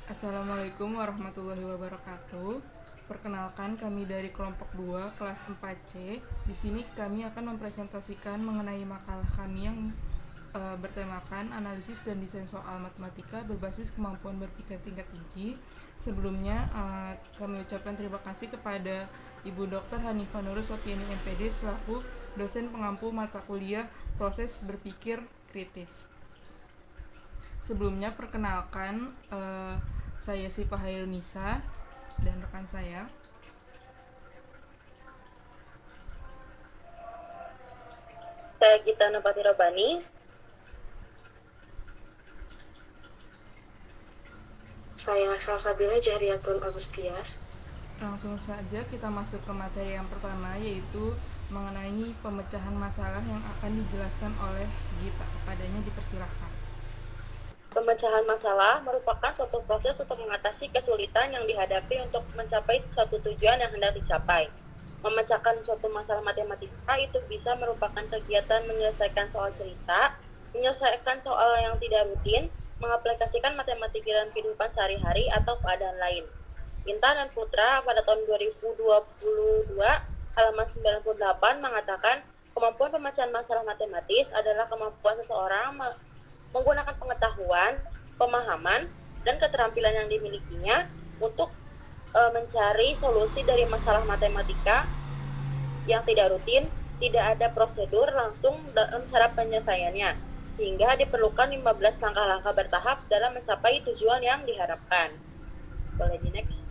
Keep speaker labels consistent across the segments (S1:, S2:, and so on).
S1: Assalamualaikum warahmatullahi wabarakatuh. Perkenalkan, kami dari kelompok 2 kelas 4C. Di sini kami akan mempresentasikan mengenai makalah kami yang bertemakan analisis dan desain soal matematika berbasis kemampuan berpikir tingkat tinggi. Sebelumnya kami ucapkan terima kasih kepada Ibu Dr. Hanifah Nurul Sofiani MPD selaku dosen pengampu mata kuliah proses berpikir kritis. Sebelumnya perkenalkan, saya Sipa Hairunisa dan rekan saya.
S2: Saya Gita Napati Robani.
S3: Saya Salsabila Jahriatul Agustias.
S1: Langsung saja kita masuk ke materi yang pertama, yaitu mengenai pemecahan masalah yang akan dijelaskan oleh Gita. Kepadanya dipersilahkan.
S2: Pemecahan masalah merupakan suatu proses untuk mengatasi kesulitan yang dihadapi untuk mencapai suatu tujuan yang hendak dicapai. Memecahkan suatu masalah matematika itu bisa merupakan kegiatan menyelesaikan soal cerita, menyelesaikan soal yang tidak rutin, mengaplikasikan matematika dalam kehidupan sehari-hari atau keadaan lain. Intan dan Putra pada tahun 2022 halaman 98 mengatakan kemampuan pemecahan masalah matematis adalah kemampuan seseorang menggunakan pengetahuan, pemahaman, dan keterampilan yang dimilikinya untuk mencari solusi dari masalah matematika yang tidak rutin, tidak ada prosedur langsung dalam cara penyelesaiannya, sehingga diperlukan 15 langkah-langkah bertahap dalam mencapai tujuan yang diharapkan. Boleh di next.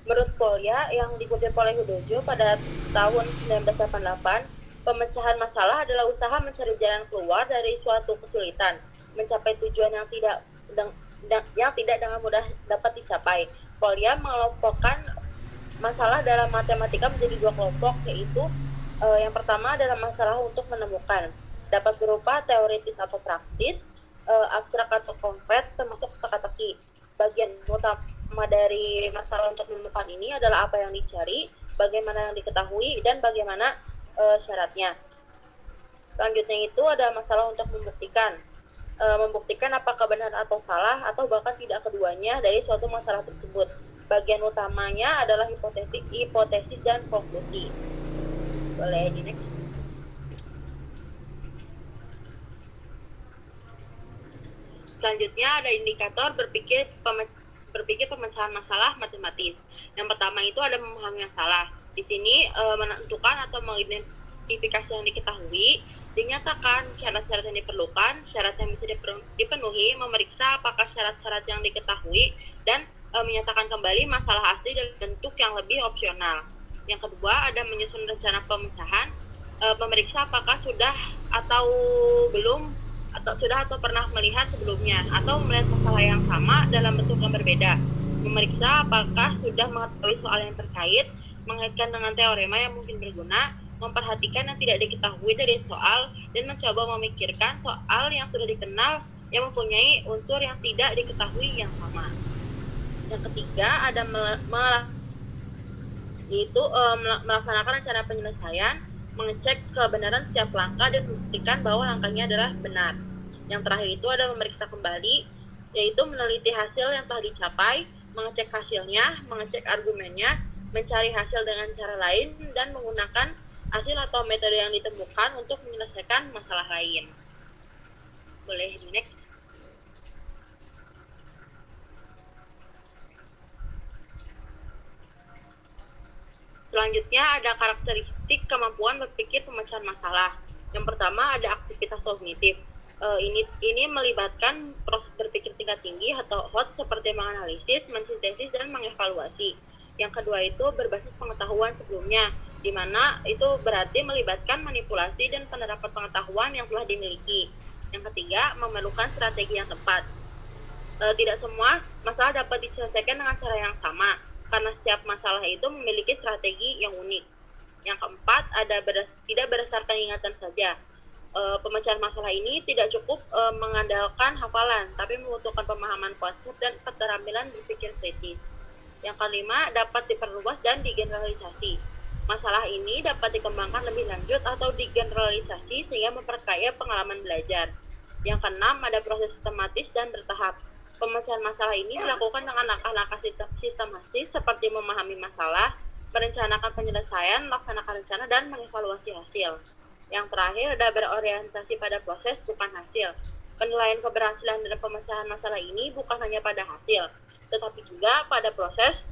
S2: Menurut Polya yang dikutip oleh Hudojo pada tahun 1988, pemecahan masalah adalah usaha mencari jalan keluar dari suatu kesulitan, mencapai tujuan yang tidak dengan mudah dapat dicapai. Polya mengelompokkan masalah dalam matematika menjadi dua kelompok, yaitu yang pertama adalah masalah untuk menemukan, dapat berupa teoritis atau praktis, abstrak atau konkret, termasuk teka-teki. Bagian utama dari masalah untuk menemukan ini adalah apa yang dicari, bagaimana yang diketahui, dan bagaimana syaratnya. Selanjutnya itu ada masalah untuk membuktikan. Membuktikan apakah benar atau salah, atau bahkan tidak keduanya dari suatu masalah tersebut. Bagian utamanya adalah hipotesis dan konklusi. Boleh di next. Selanjutnya ada indikator berpikir pemecahan masalah matematis. Yang pertama itu ada memahami masalah. Di sini menentukan atau mengidentifikasi yang diketahui, dinyatakan syarat-syarat yang diperlukan, syarat yang bisa dipenuhi, memeriksa apakah syarat-syarat yang diketahui, dan menyatakan kembali masalah asli dalam bentuk yang lebih opsional. Yang kedua ada menyusun rencana pemecahan, memeriksa apakah sudah atau belum atau pernah melihat sebelumnya atau melihat masalah yang sama dalam bentuk yang berbeda. Memeriksa apakah sudah mengetahui soal yang terkait, mengaitkan dengan teorema yang mungkin berguna, memperhatikan yang tidak diketahui dari soal, dan mencoba memikirkan soal yang sudah dikenal yang mempunyai unsur yang tidak diketahui yang sama. Yang ketiga ada melaksanakan rencana penyelesaian, mengecek kebenaran setiap langkah dan membuktikan bahwa langkahnya adalah benar. Yang terakhir itu ada memeriksa kembali, yaitu meneliti hasil yang telah dicapai, mengecek hasilnya, mengecek argumennya, mencari hasil dengan cara lain, dan menggunakan hasil atau metode yang ditemukan untuk menyelesaikan masalah lain. Boleh di next. Selanjutnya ada karakteristik kemampuan berpikir pemecahan masalah. Yang pertama ada aktivitas kognitif. Ini melibatkan proses berpikir tingkat tinggi atau HOT seperti menganalisis, mensintesis, dan mengevaluasi. Yang kedua itu berbasis pengetahuan sebelumnya, di mana itu berarti melibatkan manipulasi dan penerapan pengetahuan yang telah dimiliki. Yang ketiga memerlukan strategi yang tepat. Tidak semua masalah dapat diselesaikan dengan cara yang sama, karena setiap masalah itu memiliki strategi yang unik. Yang keempat, tidak berdasarkan ingatan saja. Pemecahan masalah ini tidak cukup mengandalkan hafalan, tapi membutuhkan pemahaman konsep dan keterampilan berpikir kritis. Yang kelima, dapat diperluas dan digeneralisasi. Masalah ini dapat dikembangkan lebih lanjut atau digeneralisasi sehingga memperkaya pengalaman belajar. Yang keenam, ada proses sistematis dan bertahap. Pemecahan masalah ini dilakukan dengan langkah-langkah sistematis seperti memahami masalah, merencanakan penyelesaian, melaksanakan rencana, dan mengevaluasi hasil. Yang terakhir ada berorientasi pada proses bukan hasil. Penilaian keberhasilan dalam pemecahan masalah ini bukan hanya pada hasil, tetapi juga pada proses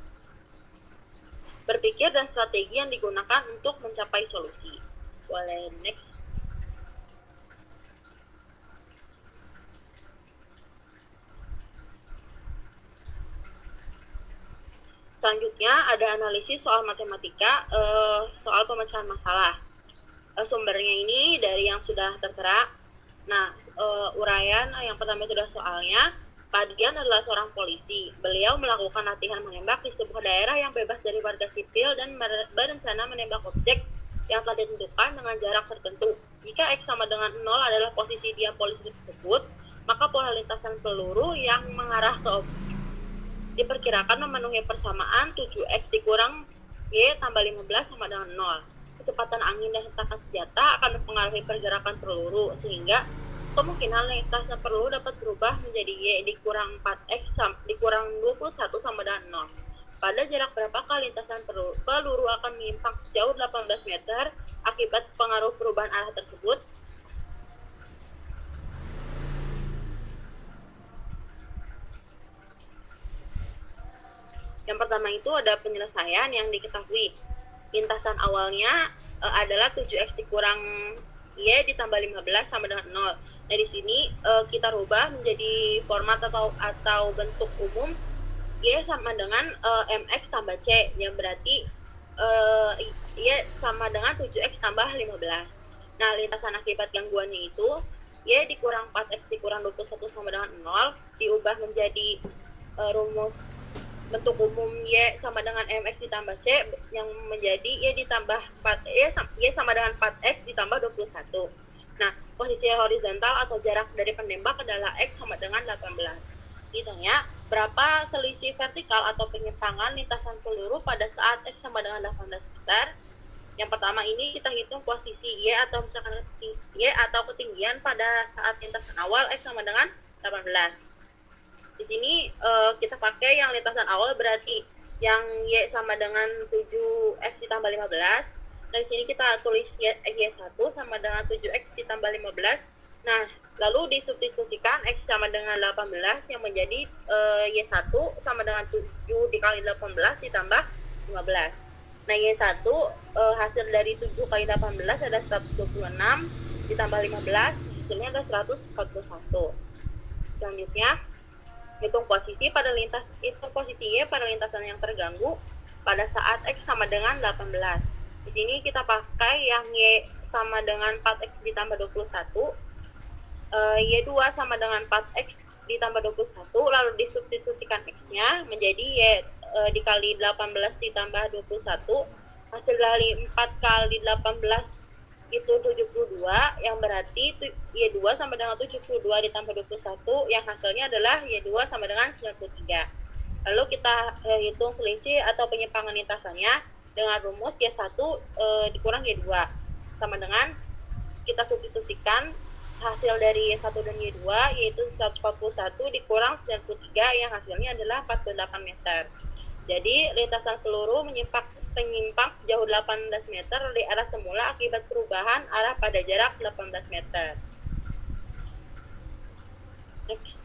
S2: berpikir dan strategi yang digunakan untuk mencapai solusi. Boleh next. Selanjutnya ada analisis soal matematika, soal pemecahan masalah. Sumbernya ini dari yang sudah tertera. Nah, uraian yang pertama itu adalah soalnya. Pak Dian adalah seorang polisi. Beliau melakukan latihan menembak di sebuah daerah yang bebas dari warga sipil dan berencana menembak objek yang telah ditentukan dengan jarak tertentu. Jika X sama dengan 0 adalah posisi dia polisi tersebut, maka pola lintasan peluru yang mengarah ke objek diperkirakan memenuhi persamaan 7X dikurang Y tambah 15 sama dengan 0. Kecepatan angin dan hentakan senjata akan mempengaruhi pergerakan peluru, sehingga kemungkinan lintasan peluru dapat berubah menjadi Y dikurang 4X dikurang 21 sama dengan 0. Pada jarak berapakah lintasan peluru akan menyimpang sejauh 18 meter akibat pengaruh perubahan arah tersebut? Yang pertama itu ada penyelesaian yang diketahui. Lintasan awalnya adalah 7X dikurang Y ditambah 15 sama dengan 0. Nah, di sini kita rubah menjadi format atau bentuk umum Y sama dengan MX tambah C, yang berarti Y sama dengan 7X tambah 15. Nah, lintasan akibat gangguannya itu Y dikurang 4X dikurang 21 sama dengan 0 diubah menjadi rumus bentuk umum Y sama dengan MX ditambah C yang menjadi Y ditambah 4 Y sama dengan 4X ditambah 21. Nah, posisi horizontal atau jarak dari penembak adalah X sama dengan 18. Ditanya, berapa selisih vertikal atau penyimpangan lintasan peluru pada saat X sama dengan 18 meter? Yang pertama ini kita hitung posisi Y atau misalkan Y atau ketinggian pada saat lintasan awal X sama dengan 18. Di sini kita pakai yang lintasan awal, berarti yang Y sama dengan 7X ditambah 15. Nah, di sini kita tulis Y1 sama dengan 7X ditambah 15. Nah, lalu disubstitusikan X sama dengan 18 yang menjadi Y1 sama dengan 7 dikali 18 ditambah 15. Nah, Y1 hasil dari 7 kali 18 ada 126 ditambah 15, hasilnya ada 141. Selanjutnya, hitung posisi Y pada lintasan yang terganggu pada saat X sama dengan 18. Di sini kita pakai yang Y sama dengan 4X ditambah 21, Y2 sama dengan 4X ditambah 21, lalu disubstitusikan X-nya menjadi Y dikali 18 ditambah 21, hasil dari 4 kali 18 itu 72, yang berarti Y2 sama dengan 72 ditambah 21 yang hasilnya adalah Y2 sama dengan 93. Lalu kita hitung selisih atau penyimpangan lintasannya dengan rumus Y1 dikurang Y2 sama dengan kita substitusikan hasil dari Y1 dan Y2 yaitu 141 dikurang 93 yang hasilnya adalah 48 meter. Jadi lintasan peluru menyimpang sejauh 18 meter dari arah semula akibat perubahan arah pada jarak 18 meter. Next.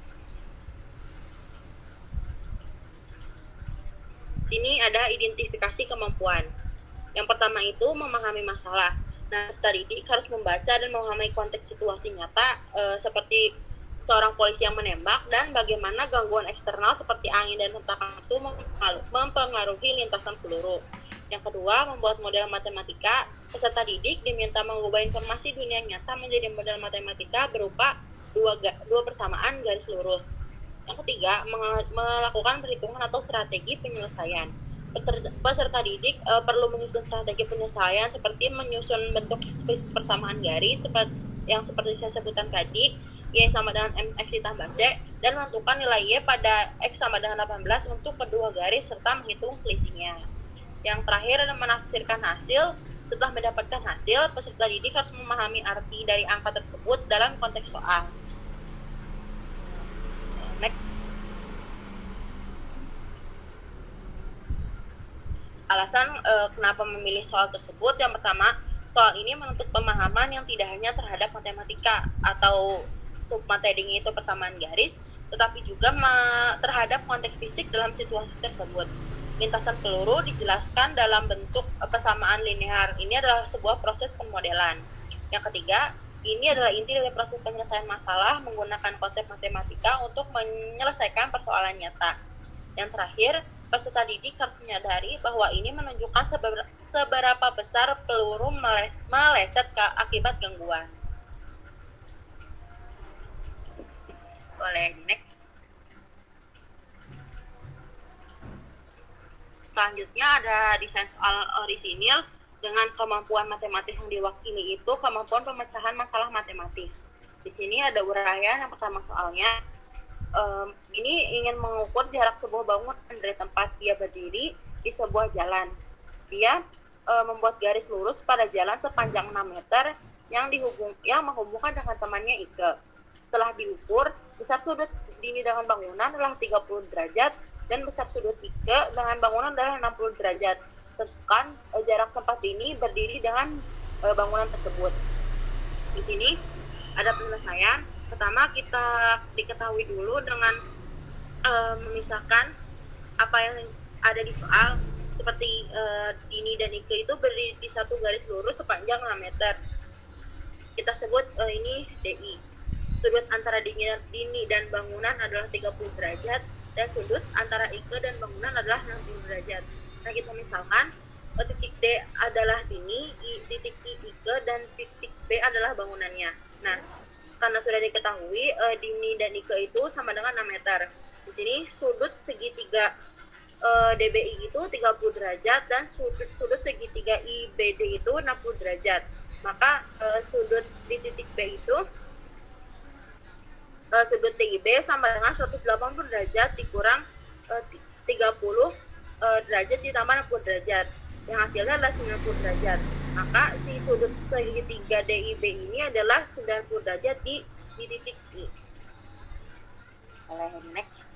S2: Sini ada identifikasi kemampuan. Yang pertama itu memahami masalah. Nah, studi harus membaca dan memahami konteks situasi nyata seperti seorang polisi yang menembak dan bagaimana gangguan eksternal seperti angin dan hentakan itu mempengaruhi lintasan peluru. Yang kedua, membuat model matematika. Peserta didik diminta mengubah informasi dunia nyata menjadi model matematika berupa dua persamaan garis lurus. Yang ketiga, melakukan perhitungan atau strategi penyelesaian. Peserta didik perlu menyusun strategi penyelesaian seperti menyusun bentuk persamaan garis yang seperti saya sebutkan tadi, Y sama dengan MX ditambah C, dan menentukan nilai Y pada X sama dengan 18 untuk kedua garis serta menghitung selisihnya. Yang terakhir adalah menafsirkan hasil. Setelah mendapatkan hasil, peserta didik harus memahami arti dari angka tersebut dalam konteks soal. Next. Alasan kenapa memilih soal tersebut. Yang pertama, soal ini menuntut pemahaman yang tidak hanya terhadap matematika atau submaterinya itu persamaan garis, tetapi juga terhadap konteks fisik dalam situasi tersebut. Lintasan peluru dijelaskan dalam bentuk persamaan linear. Ini adalah sebuah proses pemodelan. Yang ketiga, ini adalah inti dari proses penyelesaian masalah menggunakan konsep matematika untuk menyelesaikan persoalan nyata. Yang terakhir, peserta didik harus menyadari bahwa ini menunjukkan seberapa besar peluru meleset akibat gangguan. Boleh next. Selanjutnya ada desain soal orisinil dengan kemampuan matematis yang diwakili itu kemampuan pemecahan masalah matematis. Di sini ada uraian. Yang pertama soalnya, ini ingin mengukur jarak sebuah bangunan dari tempat dia berdiri di sebuah jalan. Dia membuat garis lurus pada jalan sepanjang 6 meter yang menghubungkan dengan temannya Ike. Setelah diukur, besar sudut dini dengan bangunan adalah 30 derajat dan besar sudut Ike dengan bangunan adalah 60 derajat. Tentukan jarak tempat dini berdiri dengan bangunan tersebut. Di sini ada penyelesaian. Pertama, kita diketahui dulu dengan memisahkan apa yang ada di soal. Seperti Dini dan Ike itu berdiri di satu garis lurus sepanjang 6 meter. Kita sebut ini DI. Sudut antara Dini dan bangunan adalah 30 derajat dan sudut antara Ike dan bangunan adalah 60 derajat. Nah, kita misalkan titik D adalah Dini, titik I Ike, dan titik B adalah bangunannya. Nah, karena sudah diketahui Dini dan Ike itu sama dengan 6 meter. Di sini sudut segitiga DBI itu 30 derajat dan sudut segitiga IBD itu 60 derajat. Maka sudut di titik B itu sudut DIB sama dengan 180 derajat dikurang 30 derajat ditambah 60 derajat. Yang hasilnya adalah 90 derajat. Maka si sudut segitiga DIB ini adalah 90 derajat di titik I. Next.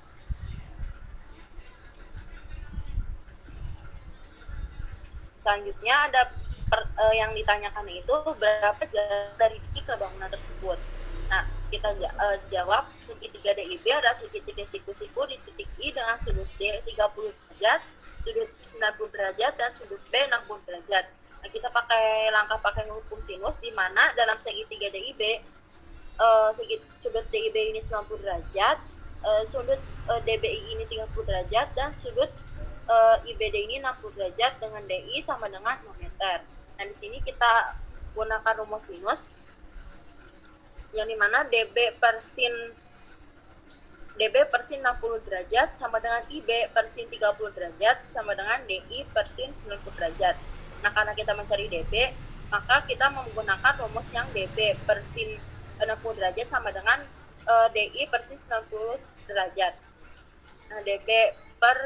S2: Selanjutnya ada yang ditanyakan itu berapa jarak dari I ke bangunan tersebut. Nah, kita jawab segitiga DIB adalah segitiga siku-siku di titik I dengan sudut D 30 derajat, sudut 90 derajat, dan sudut B 60 derajat. Nah, kita pakai hukum sinus, di mana dalam segitiga DIB sudut DIB ini 90 derajat, sudut DBI ini 30 derajat, dan sudut IBD ini 60 derajat dengan DI sama dengan 6 meter. Nah, di sini kita gunakan rumus sinus yang dimana DB per sin 60 derajat sama dengan IB per sin 30 derajat sama dengan DI per sin 90 derajat. Nah, karena kita mencari DB, maka kita menggunakan rumus yang DB per sin 60 derajat sama dengan DI per sin 90 derajat. Nah, DB per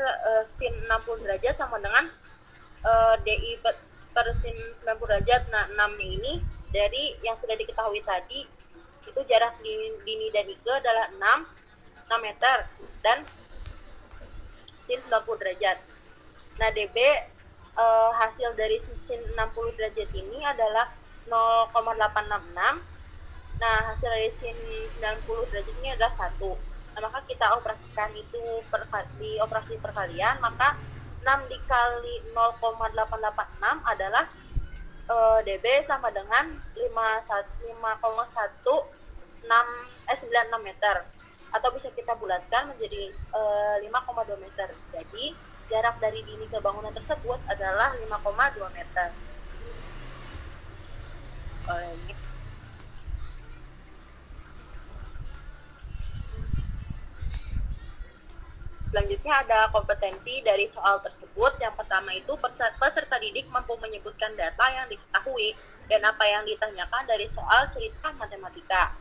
S2: sin 60 derajat sama dengan DI per sin 90 derajat. Nah, 6-nya ini dari yang sudah diketahui tadi, itu jarak Dini dan Ike adalah 6 meter dan sin 90 derajat. Nah, DB hasil dari sin 60 derajat ini adalah 0,866. Nah, hasil dari sin 90 derajat ini adalah 1. Nah, maka kita operasikan itu di operasi perkalian, maka 6 dikali 0,886 adalah DB sama dengan 5,96 meter, atau bisa kita bulatkan menjadi 5,2 meter. Jadi jarak dari Dini ke bangunan tersebut adalah 5,2 meter. Next. Selanjutnya ada kompetensi dari soal tersebut. Yang pertama itu peserta didik mampu menyebutkan data yang diketahui dan apa yang ditanyakan dari soal cerita matematika.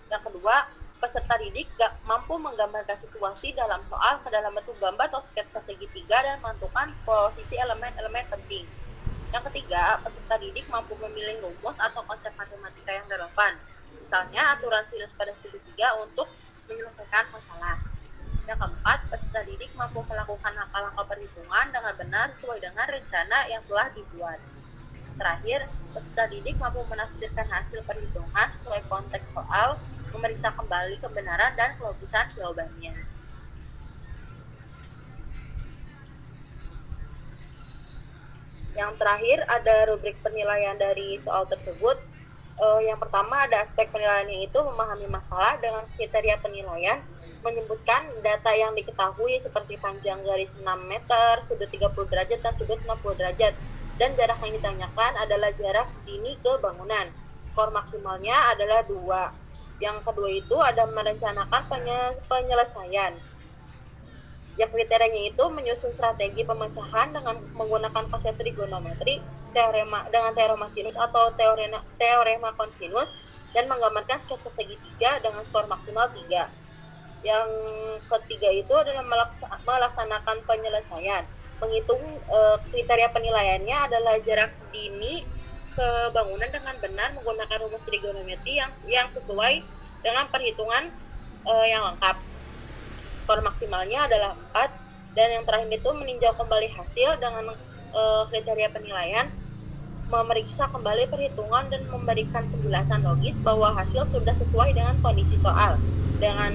S2: Yang kedua, peserta didik mampu menggambarkan situasi dalam soal ke dalam bentuk gambar atau sketsa segitiga dan menentukan posisi elemen-elemen penting. Yang ketiga, peserta didik mampu memilih rumus atau konsep matematika yang relevan, misalnya aturan sinus pada segitiga untuk menyelesaikan masalah. Yang keempat, peserta didik mampu melakukan langkah-langkah perhitungan dengan benar sesuai dengan rencana yang telah dibuat. Terakhir, peserta didik mampu menafsirkan hasil perhitungan sesuai konteks soal, memeriksa kembali kebenaran dan kelogisan jawabannya. Yang terakhir ada rubrik penilaian dari soal tersebut. Yang pertama ada aspek penilaian, yaitu memahami masalah dengan kriteria penilaian, menyebutkan data yang diketahui seperti panjang garis 6 meter, sudut 30 derajat, dan sudut 60 derajat. Dan jarak yang ditanyakan adalah jarak dini ke bangunan. Skor maksimalnya adalah 2. Yang kedua itu ada merencanakan penyelesaian. Yang kriterianya itu menyusun strategi pemecahan dengan menggunakan konsep trigonometri, teorema sinus atau teorema kosinus, dan menggambarkan sketsa segitiga dengan skor maksimal 3. Yang ketiga itu adalah melaksanakan penyelesaian. Menghitung kriteria penilaiannya adalah jarak dini ke bangunan dengan benar menggunakan rumus trigonometri yang sesuai dengan perhitungan yang lengkap. Skor maksimalnya adalah 4. Dan yang terakhir itu meninjau kembali hasil dengan kriteria penilaian, memeriksa kembali perhitungan dan memberikan penjelasan logis bahwa hasil sudah sesuai dengan kondisi soal. Dengan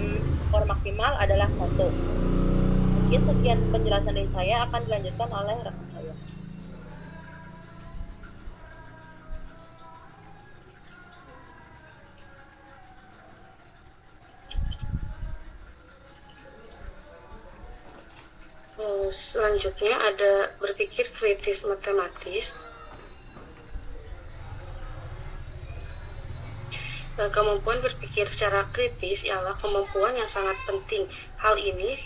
S2: skor maksimal adalah 1. Mungkin sekian penjelasan dari saya, akan dilanjutkan oleh rekan saya.
S3: Selanjutnya ada berpikir kritis matematis. Kemampuan berpikir secara kritis ialah kemampuan yang sangat penting. Hal ini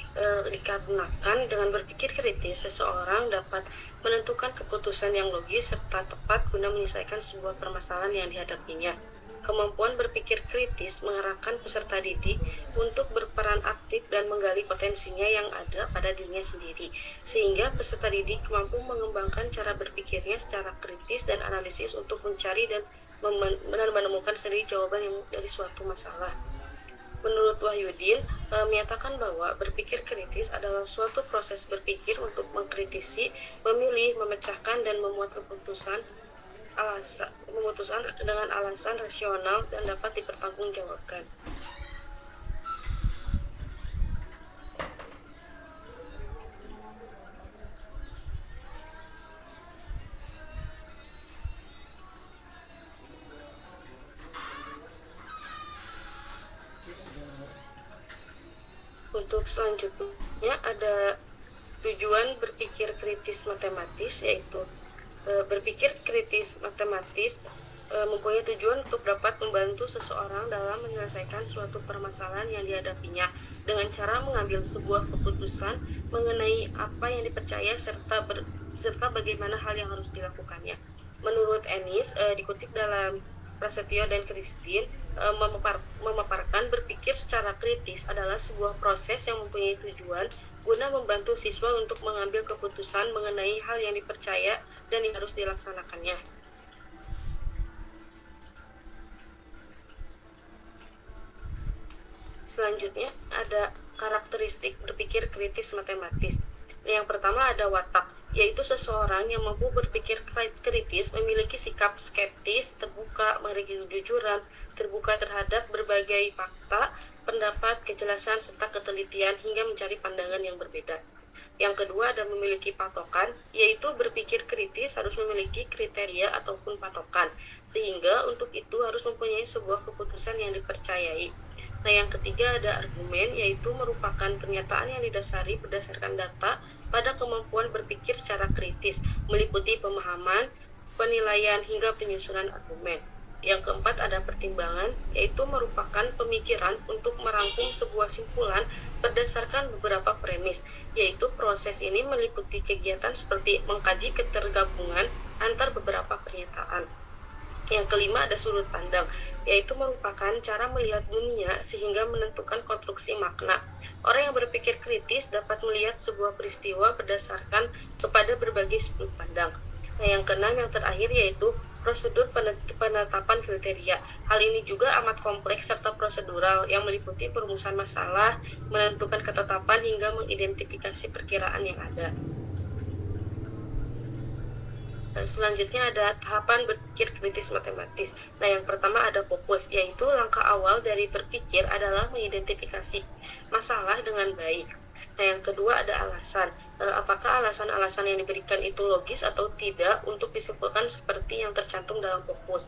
S3: dikarenakan dengan berpikir kritis, seseorang dapat menentukan keputusan yang logis serta tepat guna menyelesaikan sebuah permasalahan yang dihadapinya. Kemampuan berpikir kritis mengarahkan peserta didik untuk berperan aktif dan menggali potensinya yang ada pada dirinya sendiri, sehingga peserta didik mampu mengembangkan cara berpikirnya secara kritis dan analisis untuk mencari dan menemukan sendiri jawaban yang dari suatu masalah. Menurut Wahyudin, menyatakan bahwa berpikir kritis adalah suatu proses berpikir untuk mengkritisi, memilih, memecahkan, dan membuat keputusan dengan alasan rasional dan dapat dipertanggungjawabkan. Untuk selanjutnya ada tujuan berpikir kritis matematis, yaitu berpikir kritis matematis mempunyai tujuan untuk dapat membantu seseorang dalam menyelesaikan suatu permasalahan yang dihadapinya dengan cara mengambil sebuah keputusan mengenai apa yang dipercaya serta bagaimana hal yang harus dilakukannya. Menurut Ennis, dikutip dalam Prasetyo dan Christine, memaparkan berpikir secara kritis adalah sebuah proses yang mempunyai tujuan guna membantu siswa untuk mengambil keputusan mengenai hal yang dipercaya dan yang harus dilaksanakannya. Selanjutnya ada karakteristik berpikir kritis matematis. Yang pertama ada watak, yaitu seseorang yang mampu berpikir kritis, memiliki sikap skeptis, terbuka, memiliki kejujuran, terbuka terhadap berbagai fakta, pendapat, kejelasan, serta ketelitian hingga mencari pandangan yang berbeda. Yang kedua ada memiliki patokan, yaitu berpikir kritis harus memiliki kriteria ataupun patokan, sehingga untuk itu harus mempunyai sebuah keputusan yang dipercayai. Nah, yang ketiga ada argumen, yaitu merupakan pernyataan yang didasari berdasarkan data pada kemampuan berpikir secara kritis, meliputi pemahaman, penilaian, hingga penyusunan argumen. Yang keempat ada pertimbangan, yaitu merupakan pemikiran untuk merangkum sebuah simpulan berdasarkan beberapa premis, yaitu proses ini meliputi kegiatan seperti mengkaji ketergabungan antar beberapa pernyataan. Yang kelima ada sudut pandang, yaitu merupakan cara melihat dunia sehingga menentukan konstruksi makna. Orang yang berpikir kritis dapat melihat sebuah peristiwa berdasarkan kepada berbagai sudut pandang. Nah, yang keenam yang terakhir yaitu prosedur penetapan kriteria. Hal ini juga amat kompleks serta prosedural yang meliputi perumusan masalah, menentukan ketetapan hingga mengidentifikasi perkiraan yang ada. Selanjutnya ada tahapan berpikir kritis matematis. Nah, yang pertama ada fokus, yaitu langkah awal dari berpikir adalah mengidentifikasi masalah dengan baik. Nah, yang kedua ada alasan. Apakah alasan-alasan yang diberikan itu logis atau tidak untuk disimpulkan seperti yang tercantum dalam fokus.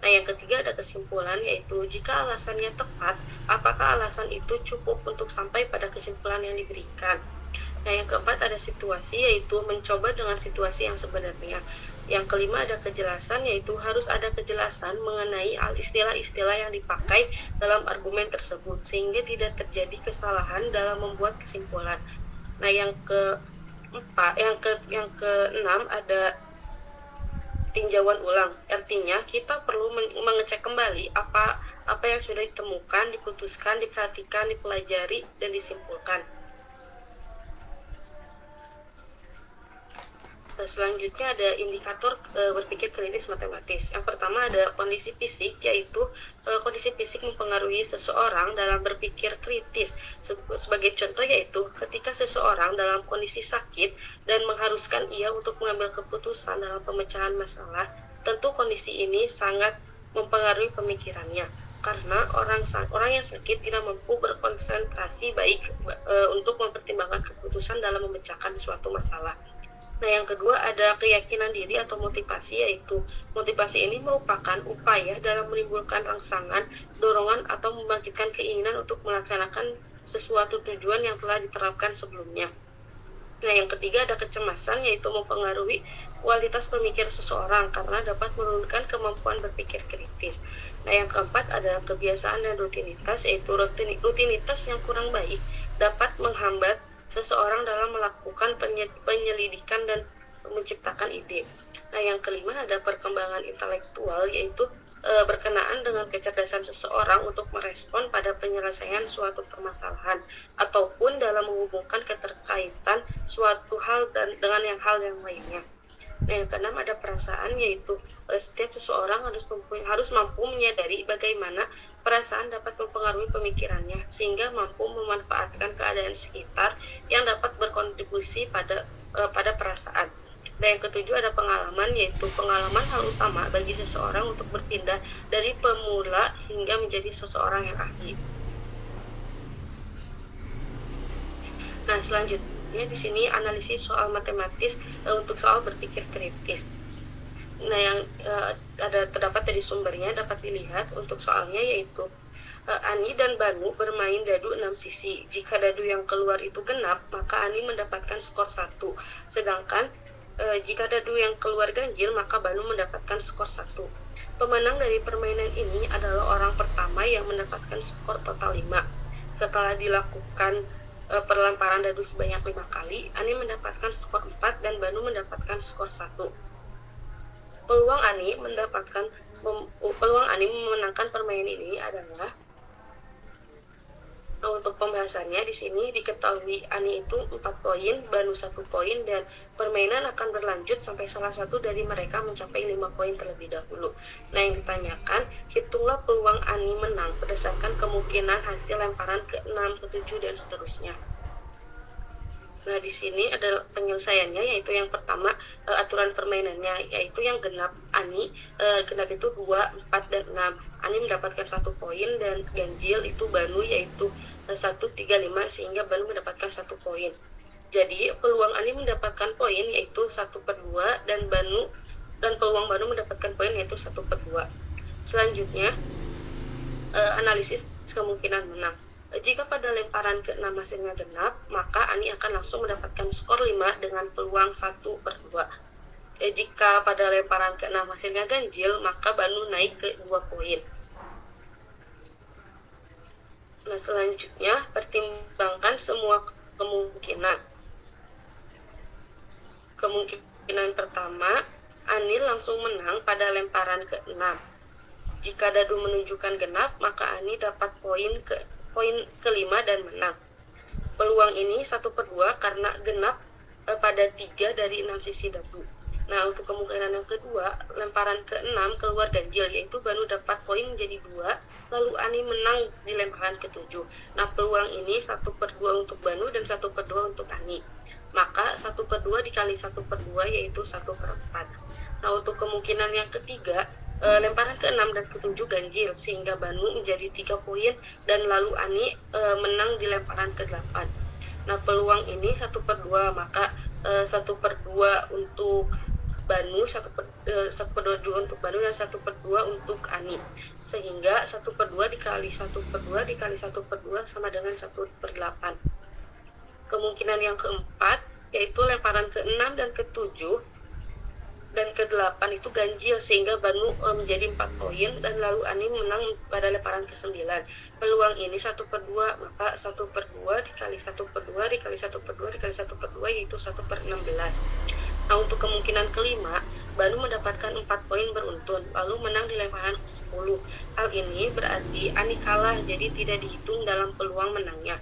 S3: Nah, yang ketiga ada kesimpulan, yaitu jika alasannya tepat, apakah alasan itu cukup untuk sampai pada kesimpulan yang diberikan. Nah, yang keempat ada situasi, yaitu mencoba dengan situasi yang sebenarnya. Yang kelima ada kejelasan, yaitu harus ada kejelasan mengenai istilah-istilah yang dipakai dalam argumen tersebut, sehingga tidak terjadi kesalahan dalam membuat kesimpulan. Nah, yang keenam ada tinjauan ulang. Artinya kita perlu mengecek kembali apa yang sudah ditemukan, diputuskan, diperhatikan, dipelajari, dan disimpulkan. Selanjutnya ada indikator berpikir kritis matematis. Yang pertama ada kondisi fisik, yaitu kondisi fisik mempengaruhi seseorang dalam berpikir kritis. Sebagai contoh yaitu ketika seseorang dalam kondisi sakit dan mengharuskan ia untuk mengambil keputusan dalam pemecahan masalah, tentu kondisi ini sangat mempengaruhi pemikirannya. Karena orang yang sakit tidak mampu berkonsentrasi baik untuk mempertimbangkan keputusan dalam memecahkan suatu masalah. Nah, yang kedua ada keyakinan diri atau motivasi, yaitu motivasi ini merupakan upaya dalam menimbulkan rangsangan, dorongan, atau membangkitkan keinginan untuk melaksanakan sesuatu tujuan yang telah diterapkan sebelumnya. Nah, yang ketiga ada kecemasan, yaitu mempengaruhi kualitas pemikir seseorang karena dapat menurunkan kemampuan berpikir kritis. Nah, yang keempat ada kebiasaan dan rutinitas, yaitu rutinitas yang kurang baik dapat menghambat seseorang dalam melakukan penyelidikan dan menciptakan ide. Nah, yang kelima ada perkembangan intelektual, yaitu berkenaan dengan kecerdasan seseorang untuk merespon pada penyelesaian suatu permasalahan ataupun dalam menghubungkan keterkaitan suatu hal dengan hal yang lainnya. Nah, yang keenam ada perasaan, yaitu setiap seseorang harus mampu menyadari bagaimana perasaan dapat mempengaruhi pemikirannya sehingga mampu memanfaatkan keadaan sekitar yang dapat berkontribusi pada perasaan. Dan yang ketujuh ada pengalaman, yaitu pengalaman hal utama bagi seseorang untuk berpindah dari pemula hingga menjadi seseorang yang ahli. Nah, selanjutnya di sini analisis soal matematis untuk soal berpikir kritis. Nah, yang terdapat dari sumbernya dapat dilihat untuk soalnya, yaitu Ani dan Banu bermain dadu 6 sisi. Jika dadu yang keluar itu genap, maka Ani mendapatkan skor 1. Sedangkan jika dadu yang keluar ganjil, maka Banu mendapatkan skor 1. Pemenang dari permainan ini adalah orang pertama yang mendapatkan skor total 5. Setelah dilakukan perlemparan dadu sebanyak 5 kali, Ani mendapatkan skor 4 dan Banu mendapatkan skor 1. Peluang Ani memenangkan permainan ini adalah, untuk pembahasannya di sini diketahui Ani itu 4 poin, Banu 1 poin, dan permainan akan berlanjut sampai salah satu dari mereka mencapai 5 poin terlebih dahulu. Nah, yang ditanyakan, hitunglah peluang Ani menang berdasarkan kemungkinan hasil lemparan ke-6, ke-7, dan seterusnya. Nah, di sini ada penyelesaiannya, yaitu yang pertama aturan permainannya, yaitu yang genap Ani, genap itu 2, 4, dan 6. Ani mendapatkan 1 poin, dan ganjil itu Banu, yaitu 1, 3, 5, sehingga Banu mendapatkan 1 poin. Jadi peluang Ani mendapatkan poin yaitu 1/2, dan peluang Banu mendapatkan poin yaitu 1/2. Selanjutnya analisis kemungkinan menang. Jika pada lemparan ke-6 hasilnya genap, maka Ani akan langsung mendapatkan skor 5 dengan peluang 1/2. Jika pada lemparan ke-6 hasilnya ganjil, maka Banu naik ke 2 poin. Nah, selanjutnya pertimbangkan semua kemungkinan. Kemungkinan pertama, Ani langsung menang pada lemparan ke-6. Jika dadu menunjukkan genap, maka Ani dapat poin kelima dan menang. Peluang ini 1/2 karena genap pada 3 dari 6 sisi dadu. Nah, untuk kemungkinan yang kedua, lemparan ke-6 keluar ganjil, yaitu Banu dapat poin menjadi 2, lalu Ani menang di lemparan ke-7. Nah, peluang ini 1/2 untuk Banu dan 1/2 untuk Ani. Maka 1/2 dikali 1/2 yaitu 1/4. Nah, untuk kemungkinan yang ketiga, lemparan ke-6 dan ke-7 ganjil, sehingga Banu menjadi 3 poin dan lalu Ani menang di lemparan ke-8. Nah, peluang ini 1/2, maka 1/2 untuk Banu, 1/2 untuk Banu dan 1/2 untuk Ani, sehingga 1/2 dikali 1/2 dikali 1/2 sama dengan 1/8. Kemungkinan yang keempat yaitu lemparan ke-6 dan ke-7 dan ke-8 itu ganjil, sehingga Banu menjadi 4 poin dan lalu Ani menang pada lemparan ke-9. Peluang ini 1/2, maka 1/2 dikali 1/2 dikali 1/2 dikali 1/2 yaitu 1/16. Nah, untuk kemungkinan kelima, Banu mendapatkan 4 poin beruntun, lalu menang di lemparan ke-10. Hal ini berarti Ani kalah, jadi tidak dihitung dalam peluang menangnya.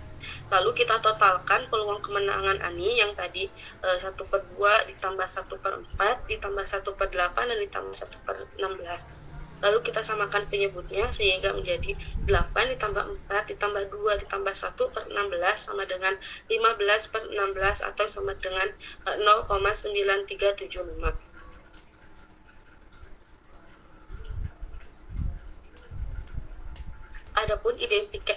S3: Lalu kita totalkan peluang kemenangan Ani yang tadi 1/2 ditambah 1/4 ditambah 1/8 dan ditambah 1/16. Lalu kita samakan penyebutnya sehingga menjadi 8 ditambah 4 ditambah 2 ditambah 1/16 sama dengan 15/16 atau sama dengan 0,9375. Adapun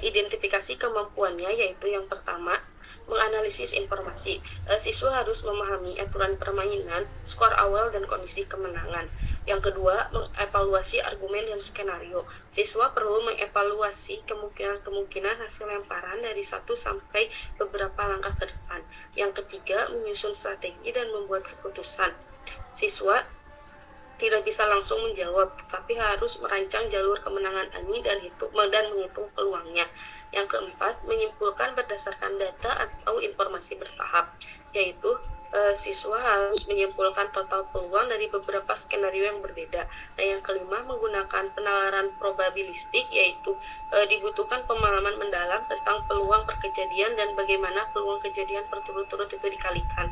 S3: identifikasi kemampuannya yaitu yang pertama, menganalisis informasi. Siswa harus memahami aturan permainan, skor awal dan kondisi kemenangan. Yang kedua, mengevaluasi argumen dan skenario. Siswa perlu mengevaluasi kemungkinan hasil lemparan dari 1 sampai beberapa langkah ke depan. Yang ketiga, menyusun strategi dan membuat keputusan. Siswa tidak bisa langsung menjawab, tetapi harus merancang jalur kemenangan Ani dan menghitung peluangnya. Yang keempat, menyimpulkan berdasarkan data atau informasi bertahap, yaitu siswa harus menyimpulkan total peluang dari beberapa skenario yang berbeda. Nah, yang kelima, menggunakan penalaran probabilistik, yaitu dibutuhkan pemahaman mendalam tentang peluang perkejadian dan bagaimana peluang kejadian berturut-turut itu dikalikan.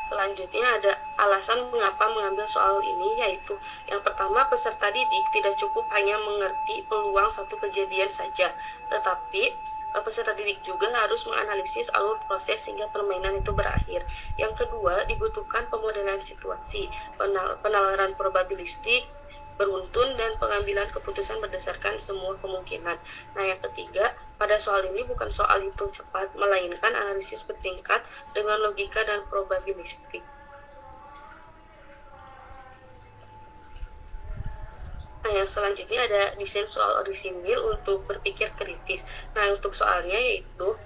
S3: Selanjutnya ada alasan mengapa mengambil soal ini, yaitu yang pertama, peserta didik tidak cukup hanya mengerti peluang satu kejadian saja, tetapi peserta didik juga harus menganalisis alur proses hingga permainan itu berakhir. Yang kedua, dibutuhkan pemodelan situasi, penalaran probabilistik, beruntun, dan pengambilan keputusan berdasarkan semua kemungkinan. Nah, yang ketiga, pada soal ini bukan soal hitung cepat, melainkan analisis bertingkat dengan logika dan probabilistik. Nah, yang selanjutnya ada desain soal orisinil untuk berpikir kritis. Nah, untuk soalnya yaitu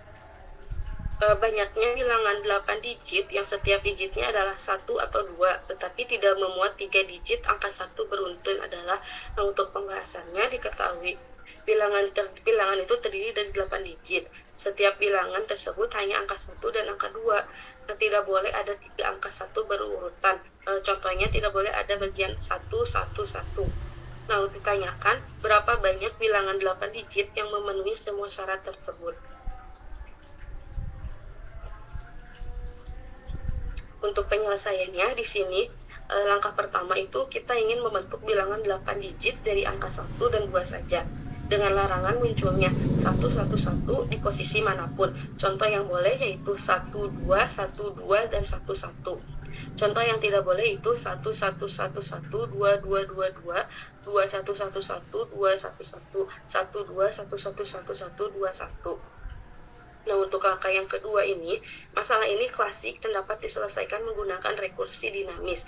S3: banyaknya bilangan 8 digit yang setiap digitnya adalah 1 atau 2, tetapi tidak memuat 3 digit angka 1 beruntun adalah. Nah, untuk pembahasannya diketahui bilangan itu terdiri dari 8 digit. Setiap bilangan tersebut hanya angka 1 dan angka 2. Nah, tidak boleh ada 3 angka 1 berurutan. Contohnya tidak boleh ada bagian 1, 1, 1. Nah, ditanyakan berapa banyak bilangan 8 digit yang memenuhi semua syarat tersebut. Untuk penyelesaiannya di sini langkah pertama itu kita ingin membentuk bilangan 8 digit dari angka 1 dan 2 saja dengan larangan munculnya 111 di posisi manapun. Contoh yang boleh yaitu 12, 12 dan 11. Contoh yang tidak boleh itu 1111, 2222, 2111, 211, 12, 1111, 21. Nah, untuk langkah yang kedua ini, masalah ini klasik dan dapat diselesaikan menggunakan rekursi dinamis.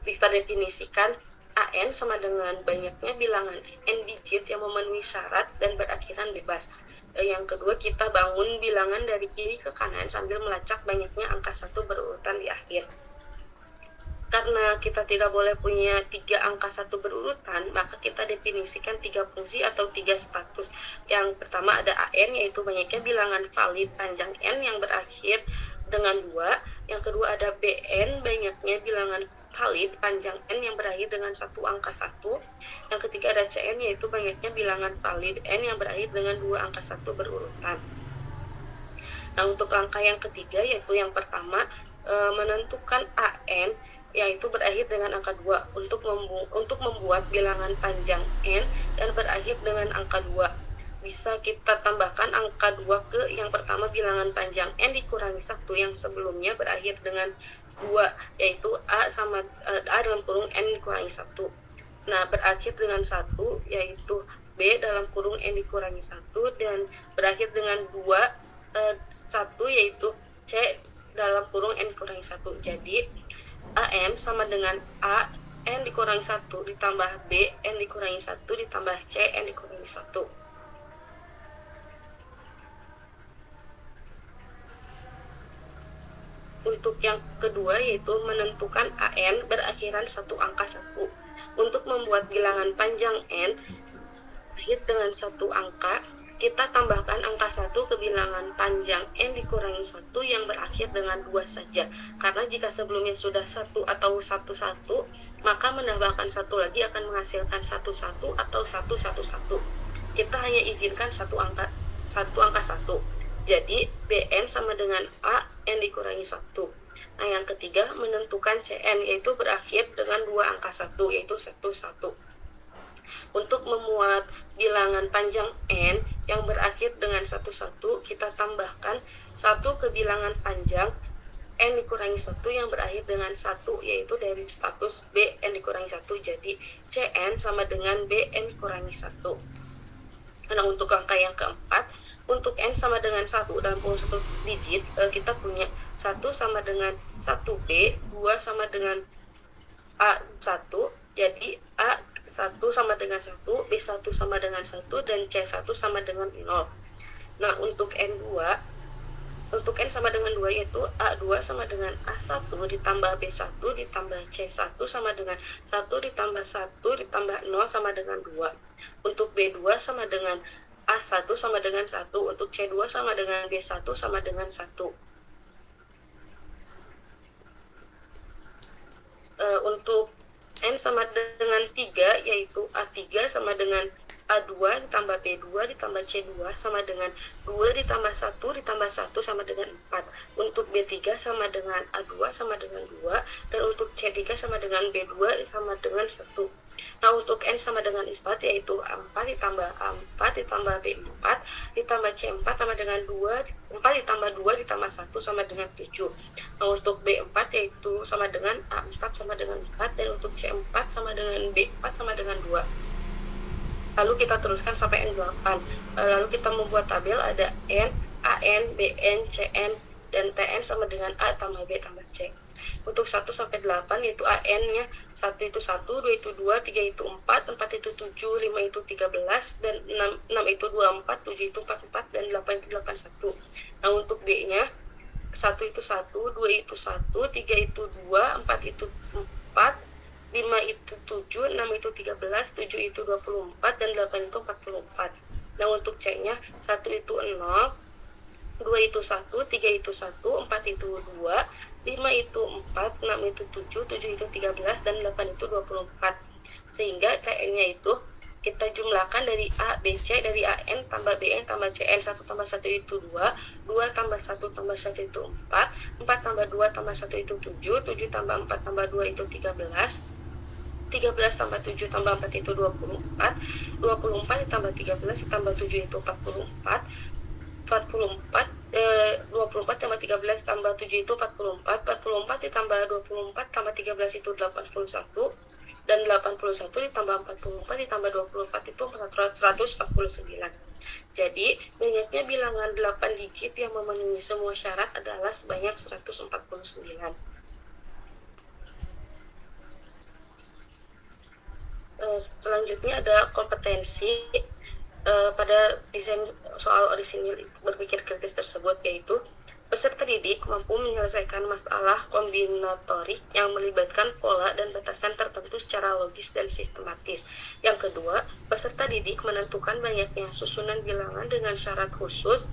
S3: Kita definisikan AN sama dengan banyaknya bilangan N digit yang memenuhi syarat dan berakhiran bebas. Yang kedua, kita bangun bilangan dari kiri ke kanan sambil melacak banyaknya angka 1 berurutan di akhir. Karena kita tidak boleh punya 3 angka 1 berurutan, maka kita definisikan 3 fungsi atau 3 status. Yang pertama ada AN, yaitu banyaknya bilangan valid panjang N yang berakhir dengan 2. Yang kedua ada Bn, banyaknya bilangan valid panjang n yang berakhir dengan satu angka 1. Yang ketiga ada Cn, yaitu banyaknya bilangan valid n yang berakhir dengan 2 angka 1 berurutan. Nah, untuk langkah yang ketiga, yaitu yang pertama, menentukan An, yaitu berakhir dengan angka 2 untuk membuat bilangan panjang n dan berakhir dengan angka 2. Bisa kita tambahkan angka 2 ke yang pertama bilangan panjang n dikurangi 1 yang sebelumnya berakhir dengan 2, yaitu A dalam kurung n dikurangi 1. Nah, berakhir dengan 1 yaitu B dalam kurung n dikurangi 1 dan berakhir dengan 1 yaitu C dalam kurung n dikurangi 1. Jadi AM sama dengan A n dikurangi 1 ditambah B n dikurangi 1 ditambah C n dikurangi 1. Untuk yang kedua yaitu menentukan AN berakhiran satu angka 1. Untuk membuat bilangan panjang n akhir dengan satu angka, kita tambahkan angka 1 ke bilangan panjang n dikurangi 1 yang berakhir dengan 2 saja. Karena jika sebelumnya sudah 1 atau 1, maka menambahkan 1 lagi akan menghasilkan 1 atau 1. Kita hanya izinkan satu angka 1. Jadi Bn sama dengan A n dikurangi 1. Nah, yang ketiga menentukan Cn, yaitu berakhir dengan 2 angka 1, yaitu 1. Untuk memuat bilangan panjang n yang berakhir dengan 1, kita tambahkan 1 ke bilangan panjang n dikurangi 1 yang berakhir dengan 1, yaitu dari status B n dikurangi 1. Jadi Cn sama dengan B n dikurangi 1. Nah, untuk angka yang keempat, untuk n sama dengan 1 dalam kurung 1 digit, kita punya 1 sama dengan 1B, 2 sama dengan A1, jadi A1 sama dengan 1, B1 sama dengan 1, dan C1 sama dengan 0. Nah, untuk n sama dengan 2 yaitu A2 sama dengan A1 ditambah B1 ditambah C1 sama dengan 1 ditambah 1 ditambah 0 sama dengan 2. Untuk B2 sama dengan A1 sama dengan 1, untuk C2 sama dengan B1 sama dengan 1. Untuk N sama dengan 3 yaitu A3 sama dengan A2 ditambah B2 ditambah C2 sama dengan 2 ditambah 1 ditambah 1 sama dengan 4. Untuk B3 sama dengan A2 sama dengan 2, dan untuk C3 sama dengan B2 sama dengan 1. Nah, untuk N sama dengan 4 yaitu A4 ditambah A4 ditambah B4 ditambah C4 sama dengan 2, 4 ditambah 2 ditambah 1 sama dengan 7. Nah, untuk B4 yaitu sama dengan A4 sama dengan 4, dan untuk C4 sama dengan B4 sama dengan 2. Lalu kita teruskan sampai N8. Lalu kita membuat tabel, ada N, AN, BN, CN, dan TN sama dengan A tambah B tambah C. Untuk 1 sampai 8 yaitu AN-nya 1 itu 1, 2 itu 2, 3 itu 4, 4 itu 7, 5 itu 13, dan 6 itu 24, 7 itu 44, dan 8 itu 81. Nah, untuk B-nya 1 itu 1, 2 itu 1, 3 itu 2, 4 itu 4, 5 itu 7, 6 itu 13, 7 itu 24, dan 8 itu 44. Nah, untuk C-nya 1 itu 0, 2 itu 1, 3 itu 1, 4 itu 2, 5 itu 4, 6 itu 7, 7 itu 13, dan 8 itu 24. Sehingga TN-nya itu kita jumlahkan dari A, B, C, dari AN tambah BN tambah CN, 1 tambah 1 itu 2, 2 tambah 1 tambah 1 itu 4, 4 tambah 2 tambah 1 itu 7, 7 tambah 4 tambah 2 itu 13, 13 tambah 7 tambah 4 itu 24, 24 ditambah 13 ditambah 7 itu 44, 24 tambah 13 tambah 7 itu 44, 44 ditambah 24 tambah 13 itu 81, dan 81 ditambah 44 ditambah 24 itu 149. Jadi banyaknya bilangan 8 digit yang memenuhi semua syarat adalah sebanyak 149. Selanjutnya ada kompetensi pada desain soal orisinil berpikir kritis tersebut, yaitu peserta didik mampu menyelesaikan masalah kombinatorik yang melibatkan pola dan batasan tertentu secara logis dan sistematis. Yang kedua, peserta didik menentukan banyaknya susunan bilangan dengan syarat khusus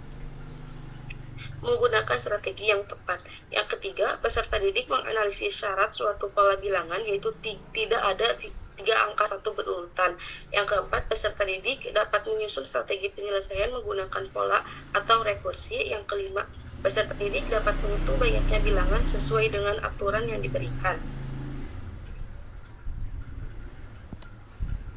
S3: menggunakan strategi yang tepat. Yang ketiga, peserta didik menganalisis syarat suatu pola bilangan, yaitu tidak ada 3 angka 1 berurutan. Yang keempat, peserta didik dapat menyusun strategi penyelesaian menggunakan pola atau rekursi. Yang kelima, peserta didik dapat menghitung banyaknya bilangan sesuai dengan aturan yang diberikan.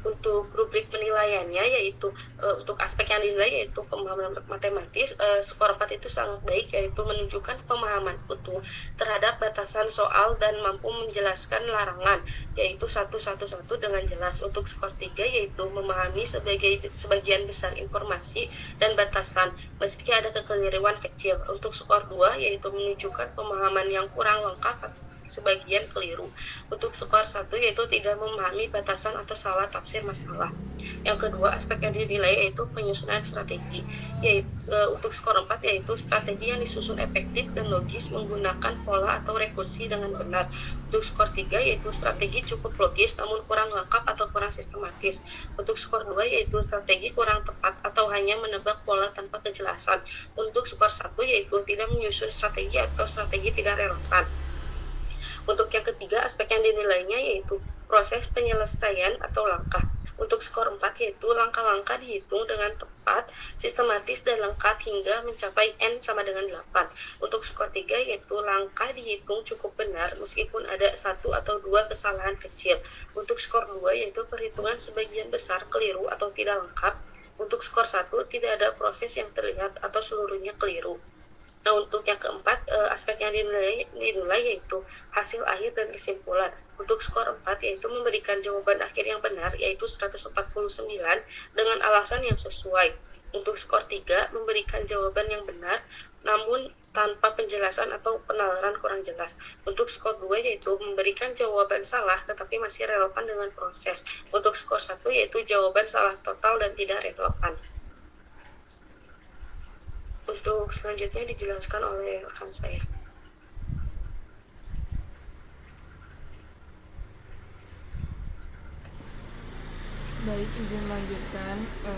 S3: Untuk rubrik penilaiannya, yaitu untuk aspek yang dinilai yaitu pemahaman matematis, skor 4 itu sangat baik, yaitu menunjukkan pemahaman utuh terhadap batasan soal dan mampu menjelaskan larangan, yaitu 111 dengan jelas. Untuk skor 3 yaitu memahami sebagian besar informasi dan batasan meski ada kekeliruan kecil. Untuk skor 2 yaitu menunjukkan pemahaman yang kurang lengkap sebagian keliru. Untuk skor 1 yaitu tidak memahami batasan atau salah tafsir masalah. Yang kedua, aspek yang dinilai yaitu penyusunan strategi. Untuk skor 4 yaitu strategi yang disusun efektif dan logis menggunakan pola atau rekursi dengan benar. Untuk skor 3 yaitu strategi cukup logis namun kurang lengkap atau kurang sistematis. Untuk skor 2 yaitu strategi kurang tepat atau hanya menebak pola tanpa kejelasan. Untuk skor 1 yaitu tidak menyusun strategi atau strategi tidak relevan. Untuk yang ketiga, aspek yang dinilainya yaitu proses penyelesaian atau langkah. Untuk skor 4 yaitu langkah-langkah dihitung dengan tepat, sistematis, dan lengkap hingga mencapai N sama dengan 8. Untuk skor 3 yaitu langkah dihitung cukup benar meskipun ada 1 atau 2 kesalahan kecil. Untuk skor 2 yaitu perhitungan sebagian besar keliru atau tidak lengkap. Untuk skor 1 tidak ada proses yang terlihat atau seluruhnya keliru. Nah, untuk yang keempat, aspek yang dinilai yaitu hasil akhir dan kesimpulan. Untuk skor 4 yaitu memberikan jawaban akhir yang benar, yaitu 149 dengan alasan yang sesuai. Untuk skor 3 memberikan jawaban yang benar namun tanpa penjelasan atau penalaran kurang jelas. Untuk skor 2 yaitu memberikan jawaban salah tetapi masih relevan dengan proses. Untuk skor 1 yaitu jawaban salah total dan tidak relevan. Untuk selanjutnya dijelaskan oleh rekan saya.
S1: Baik, izin melanjutkan.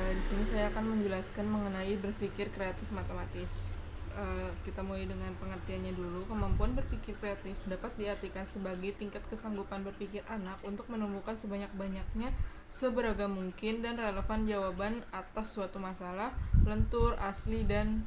S1: Di sini saya akan menjelaskan mengenai berpikir kreatif matematis. Kita mulai dengan pengertiannya dulu. Kemampuan berpikir kreatif dapat diartikan sebagai tingkat kesanggupan berpikir anak untuk menemukan sebanyak-banyaknya, seberagam mungkin, dan relevan jawaban atas suatu masalah, lentur, asli, dan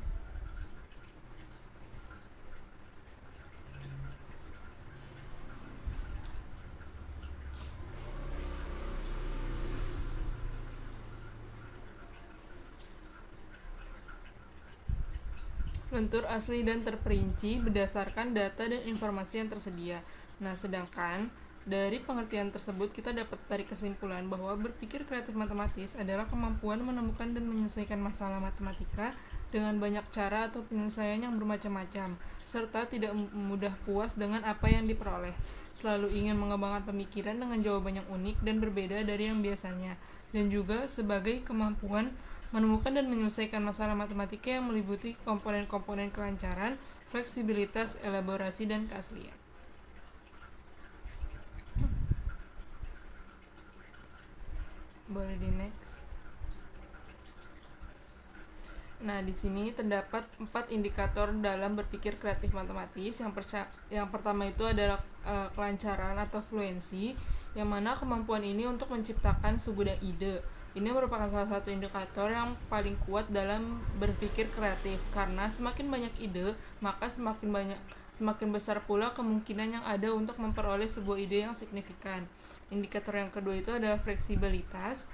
S1: terperinci berdasarkan data dan informasi yang tersedia. Nah, sedangkan dari pengertian tersebut kita dapat tarik kesimpulan bahwa berpikir kreatif matematis adalah kemampuan menemukan dan menyelesaikan masalah matematika dengan banyak cara atau penyelesaian yang bermacam-macam, serta tidak mudah puas dengan apa yang diperoleh. Selalu ingin mengembangkan pemikiran dengan jawaban yang unik dan berbeda dari yang biasanya, dan juga sebagai kemampuan menemukan dan menyelesaikan masalah matematika yang meliputi komponen-komponen kelancaran, fleksibilitas, elaborasi, dan keaslian. Boleh di next. Nah, di sini terdapat 4 indikator dalam berpikir kreatif matematis. Yang pertama itu adalah kelancaran atau fluensi, yang mana kemampuan ini untuk menciptakan segudang ide. Ini merupakan salah satu indikator yang paling kuat dalam berpikir kreatif, karena semakin banyak ide, maka semakin besar pula kemungkinan yang ada untuk memperoleh sebuah ide yang signifikan. Indikator yang kedua itu adalah fleksibilitas,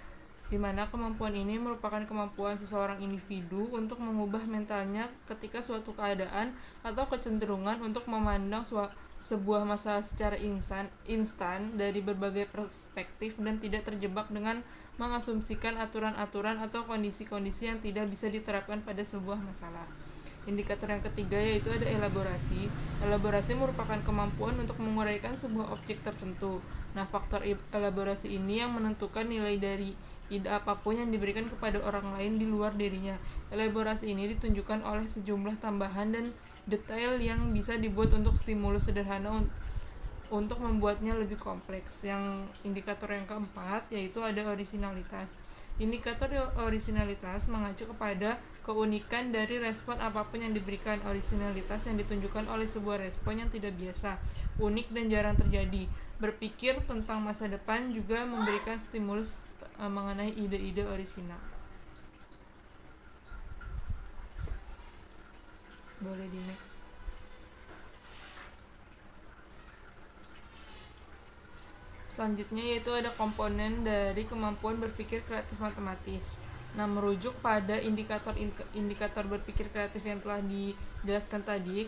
S1: di mana kemampuan ini merupakan kemampuan seseorang individu untuk mengubah mentalnya ketika suatu keadaan atau kecenderungan untuk memandang sebuah masalah secara instan dari berbagai perspektif dan tidak terjebak dengan mengasumsikan aturan-aturan atau kondisi-kondisi yang tidak bisa diterapkan pada sebuah masalah. Indikator yang ketiga yaitu ada elaborasi. Elaborasi merupakan kemampuan untuk menguraikan sebuah objek tertentu. Nah, faktor elaborasi ini yang menentukan nilai dari ide apapun yang diberikan kepada orang lain di luar dirinya. Elaborasi ini ditunjukkan oleh sejumlah tambahan dan detail yang bisa dibuat untuk stimulus sederhana untuk membuatnya lebih kompleks. Yang indikator yang keempat yaitu ada orisinalitas. Indikator orisinalitas mengacu kepada keunikan dari respon apapun yang diberikan, orisinalitas yang ditunjukkan oleh sebuah respon yang tidak biasa, unik dan jarang terjadi. Berpikir tentang masa depan juga memberikan stimulus mengenai ide-ide orisinal. Boleh di next. Selanjutnya yaitu ada komponen dari kemampuan berpikir kreatif matematis. Nah, merujuk pada indikator berpikir kreatif yang telah dijelaskan tadi,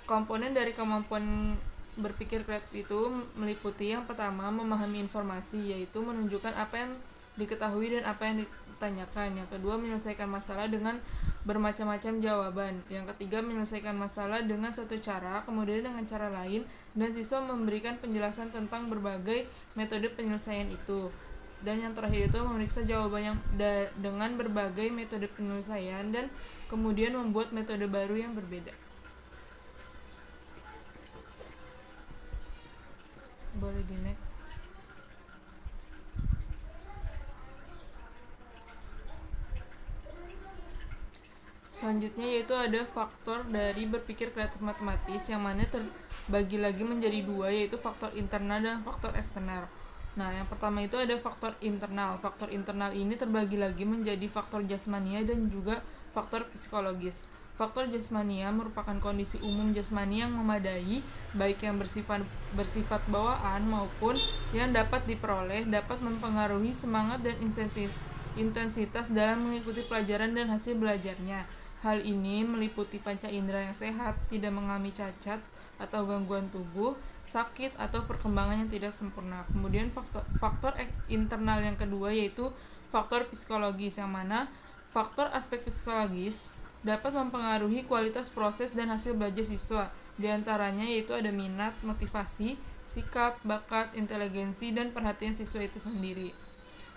S1: komponen dari kemampuan berpikir kreatif itu meliputi yang pertama, memahami informasi, yaitu menunjukkan apa yang diketahui dan apa yang ditanyakan. Yang kedua, menyelesaikan masalah dengan bermacam-macam jawaban. Yang ketiga, menyelesaikan masalah dengan satu cara, kemudian dengan cara lain, dan siswa memberikan penjelasan tentang berbagai metode penyelesaian itu. Dan yang terakhir itu memeriksa jawaban yang dengan berbagai metode penyelesaian dan kemudian membuat metode baru yang berbeda. Boleh di next. Selanjutnya yaitu ada faktor dari berpikir kreatif matematis yang mana terbagi lagi menjadi dua, yaitu faktor internal dan faktor eksternal. Nah, yang pertama itu ada faktor internal. Faktor internal ini terbagi lagi menjadi faktor jasmania dan juga faktor psikologis. Faktor jasmania merupakan kondisi umum jasmani yang memadai, baik yang bersifat bawaan maupun yang dapat diperoleh, dapat mempengaruhi semangat dan intensitas dalam mengikuti pelajaran dan hasil belajarnya. Hal ini meliputi panca indera yang sehat, tidak mengalami cacat atau gangguan tubuh, sakit atau perkembangan yang tidak sempurna. Kemudian faktor internal yang kedua yaitu faktor psikologis, yang mana faktor aspek psikologis dapat mempengaruhi kualitas proses dan hasil belajar siswa. Di antaranya yaitu ada minat, motivasi, sikap, bakat, inteligensi, dan perhatian siswa itu sendiri.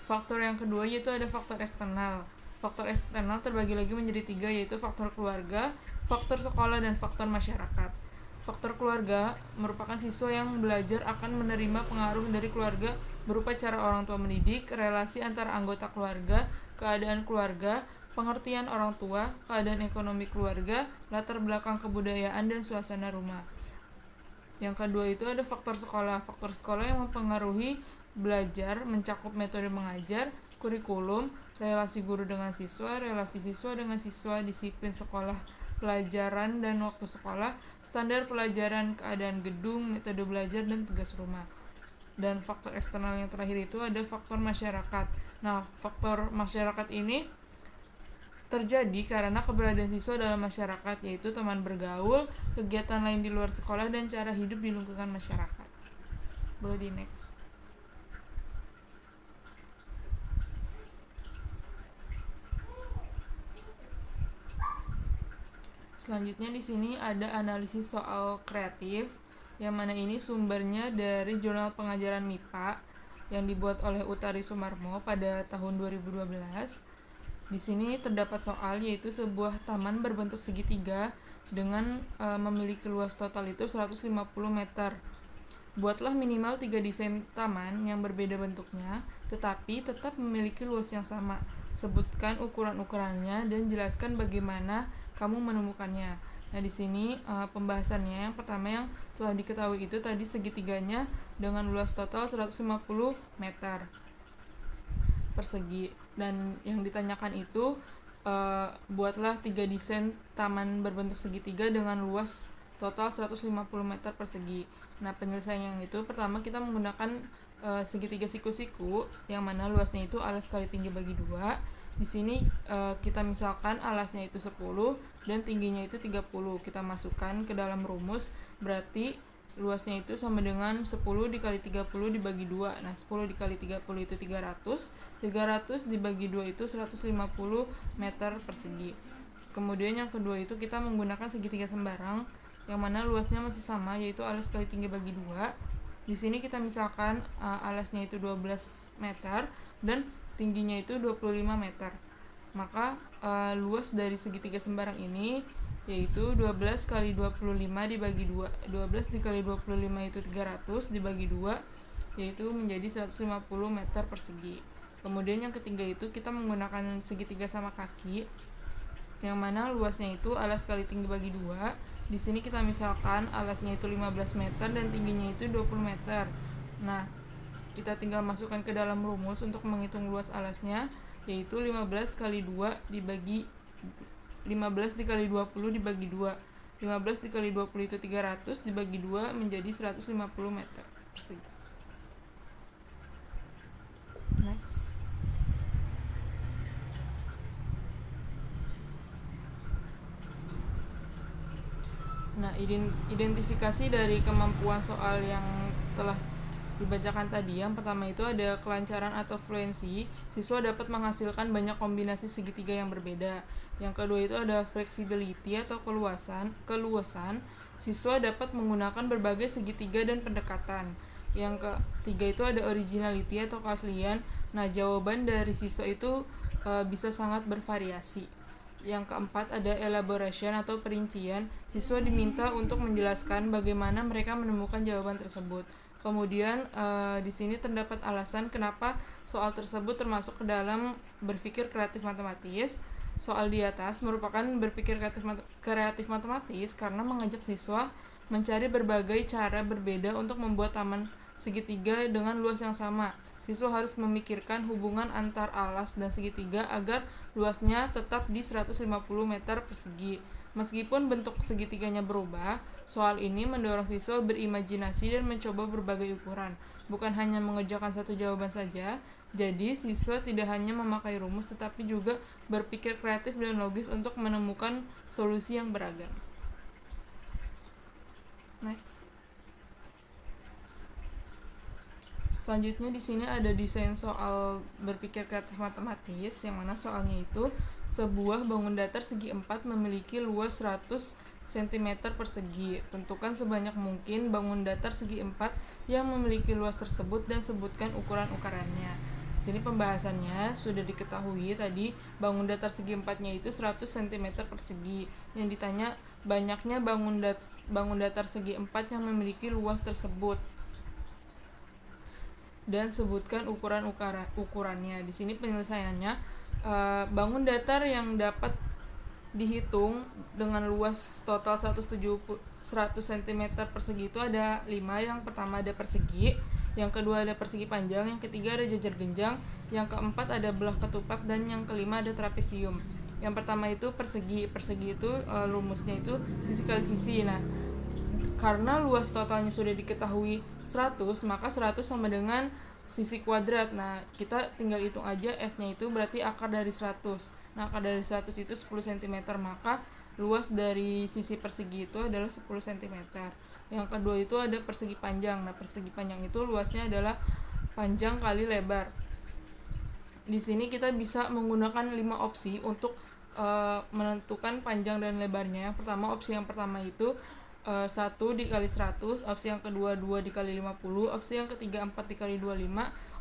S1: Faktor yang kedua yaitu ada faktor eksternal. Faktor eksternal terbagi lagi menjadi tiga, yaitu faktor keluarga, faktor sekolah, dan faktor masyarakat. Faktor keluarga merupakan siswa yang belajar akan menerima pengaruh dari keluarga berupa cara orang tua mendidik, relasi antara anggota keluarga, keadaan keluarga, pengertian orang tua, keadaan ekonomi keluarga, latar belakang kebudayaan, dan suasana rumah. Yang kedua itu ada faktor sekolah. Faktor sekolah yang mempengaruhi belajar mencakup metode mengajar, kurikulum, relasi guru dengan siswa, relasi siswa dengan siswa, disiplin sekolah, pelajaran dan waktu sekolah, standar pelajaran, keadaan gedung, metode belajar, dan tugas rumah. Dan faktor eksternal yang terakhir itu ada faktor masyarakat. Nah, faktor masyarakat ini terjadi karena keberadaan siswa dalam masyarakat, yaitu teman bergaul, kegiatan lain di luar sekolah, dan cara hidup di lingkungan masyarakat. Boleh di next. Selanjutnya di sini ada analisis soal kreatif, yang mana ini sumbernya dari Jurnal Pengajaran MIPA yang dibuat oleh Utari Sumarmo pada tahun 2012. Di sini terdapat soal yaitu sebuah taman berbentuk segitiga dengan memiliki luas total itu 150 meter. Buatlah minimal 3 desain taman yang berbeda bentuknya, tetapi tetap memiliki luas yang sama. Sebutkan ukuran-ukurannya dan jelaskan bagaimana kamu menemukannya. Nah, di sini pembahasannya yang pertama yang telah diketahui itu tadi segitiganya dengan luas total 150 meter persegi, dan yang ditanyakan itu buatlah 3 desain taman berbentuk segitiga dengan luas total 150 meter persegi. Nah, penyelesaian yang itu pertama kita menggunakan segitiga siku-siku yang mana luasnya itu alas kali tinggi bagi 2. Di sini kita misalkan alasnya itu 10 dan tingginya itu 30. Kita masukkan ke dalam rumus, berarti luasnya itu sama dengan 10 dikali 30 dibagi 2. Nah, 10 dikali 30 itu 300. 300 dibagi 2 itu 150 meter persegi. Kemudian yang kedua itu kita menggunakan segitiga sembarang yang mana luasnya masih sama, yaitu alas kali tinggi bagi 2. Di sini kita misalkan alasnya itu 12 meter dan tingginya itu 25 meter. Maka luas dari segitiga sembarang ini yaitu 12 kali 25 dibagi 2. 12 dikali 25 itu 300 dibagi 2, yaitu menjadi 150 meter persegi. Kemudian yang ketiga itu kita menggunakan segitiga sama kaki. yang mana luasnya itu alas kali tinggi bagi 2. Di sini kita misalkan alasnya itu 15 meter dan tingginya itu 20 meter. Nah, kita tinggal masukkan ke dalam rumus untuk menghitung luas alasnya, yaitu 15 kali 2 dibagi 15 dikali 20 dibagi 2. 15 dikali 20 itu 300 dibagi 2 menjadi 150 meter persegi. Next. Nah, identifikasi dari kemampuan soal yang telah dibacakan tadi, yang pertama itu ada kelancaran atau fluensi, siswa dapat menghasilkan banyak kombinasi segitiga yang berbeda. Yang kedua itu ada flexibility atau keluasan, siswa dapat menggunakan berbagai segitiga dan pendekatan. Yang ketiga itu ada originality atau keaslian, nah jawaban dari siswa itu bisa sangat bervariasi. Yang keempat ada elaboration atau perincian, siswa diminta untuk menjelaskan bagaimana mereka menemukan jawaban tersebut. Kemudian di sini terdapat alasan kenapa soal tersebut termasuk ke dalam berpikir kreatif matematis. Soal di atas merupakan berpikir kreatif matematis karena mengajak siswa mencari berbagai cara berbeda untuk membuat taman segitiga dengan luas yang sama. Siswa harus memikirkan hubungan antar alas dan segitiga agar luasnya tetap di 150 meter persegi. Meskipun bentuk segitiganya berubah, soal ini mendorong siswa berimajinasi dan mencoba berbagai ukuran, bukan hanya mengerjakan satu jawaban saja. Jadi, siswa tidak hanya memakai rumus tetapi juga berpikir kreatif dan logis untuk menemukan solusi yang beragam. Next. Selanjutnya di sini ada desain soal berpikir kreatif matematis, yang mana soalnya itu sebuah bangun datar segi 4 memiliki luas 100 cm persegi. Tentukan sebanyak mungkin bangun datar segi 4 yang memiliki luas tersebut dan sebutkan ukuran-ukurannya. Sini pembahasannya sudah diketahui tadi, bangun datar segi 4-nya itu 100 cm persegi. Yang ditanya banyaknya bangun datar segi 4 yang memiliki luas tersebut dan sebutkan ukurannya. Di sini penyelesaiannya, bangun datar yang dapat dihitung dengan luas total 100 cm persegi itu ada 5. Yang pertama ada persegi, yang kedua ada persegi panjang, yang ketiga ada jajar genjang, yang keempat ada belah ketupat, dan yang kelima ada trapesium. Yang pertama itu persegi itu rumusnya itu sisi kali sisi. Nah, karena luas totalnya sudah diketahui 100, maka 100 sama dengan sisi kuadrat. Nah, kita tinggal hitung aja S-nya itu berarti akar dari 100. Nah, akar dari 100 itu 10 cm, maka luas dari sisi persegi itu adalah 10 cm. Yang kedua itu ada persegi panjang. Nah, persegi panjang itu luasnya adalah panjang kali lebar. Di sini kita bisa menggunakan 5 opsi untuk menentukan panjang dan lebarnya. Opsi yang pertama itu 1 dikali 100, opsi yang kedua 2 dikali 50, opsi yang ketiga 4 dikali 25,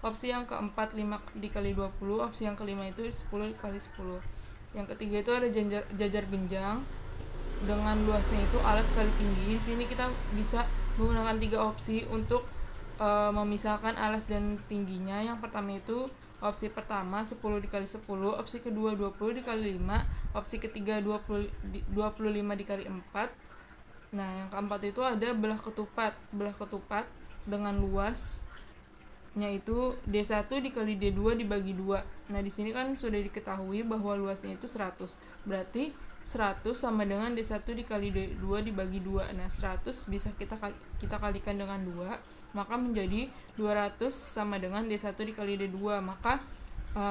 S1: opsi yang keempat 5 dikali 20, opsi yang kelima itu 10 dikali 10. Yang ketiga itu ada jajar genjang dengan luasnya itu alas kali tinggi. Di sini kita bisa menggunakan 3 opsi untuk memisahkan alas dan tingginya. Yang pertama itu opsi pertama 10 dikali 10, opsi kedua 20 dikali 5, opsi ketiga 25 dikali 4. Nah, yang keempat itu ada belah ketupat dengan luasnya itu D1 dikali D2 dibagi 2. Nah, di sini kan sudah diketahui bahwa luasnya itu 100. Berarti 100 sama dengan D1 dikali D2 dibagi 2. Nah, 100 bisa kita kalikan dengan 2, maka menjadi 200 sama dengan D1 dikali D2. Maka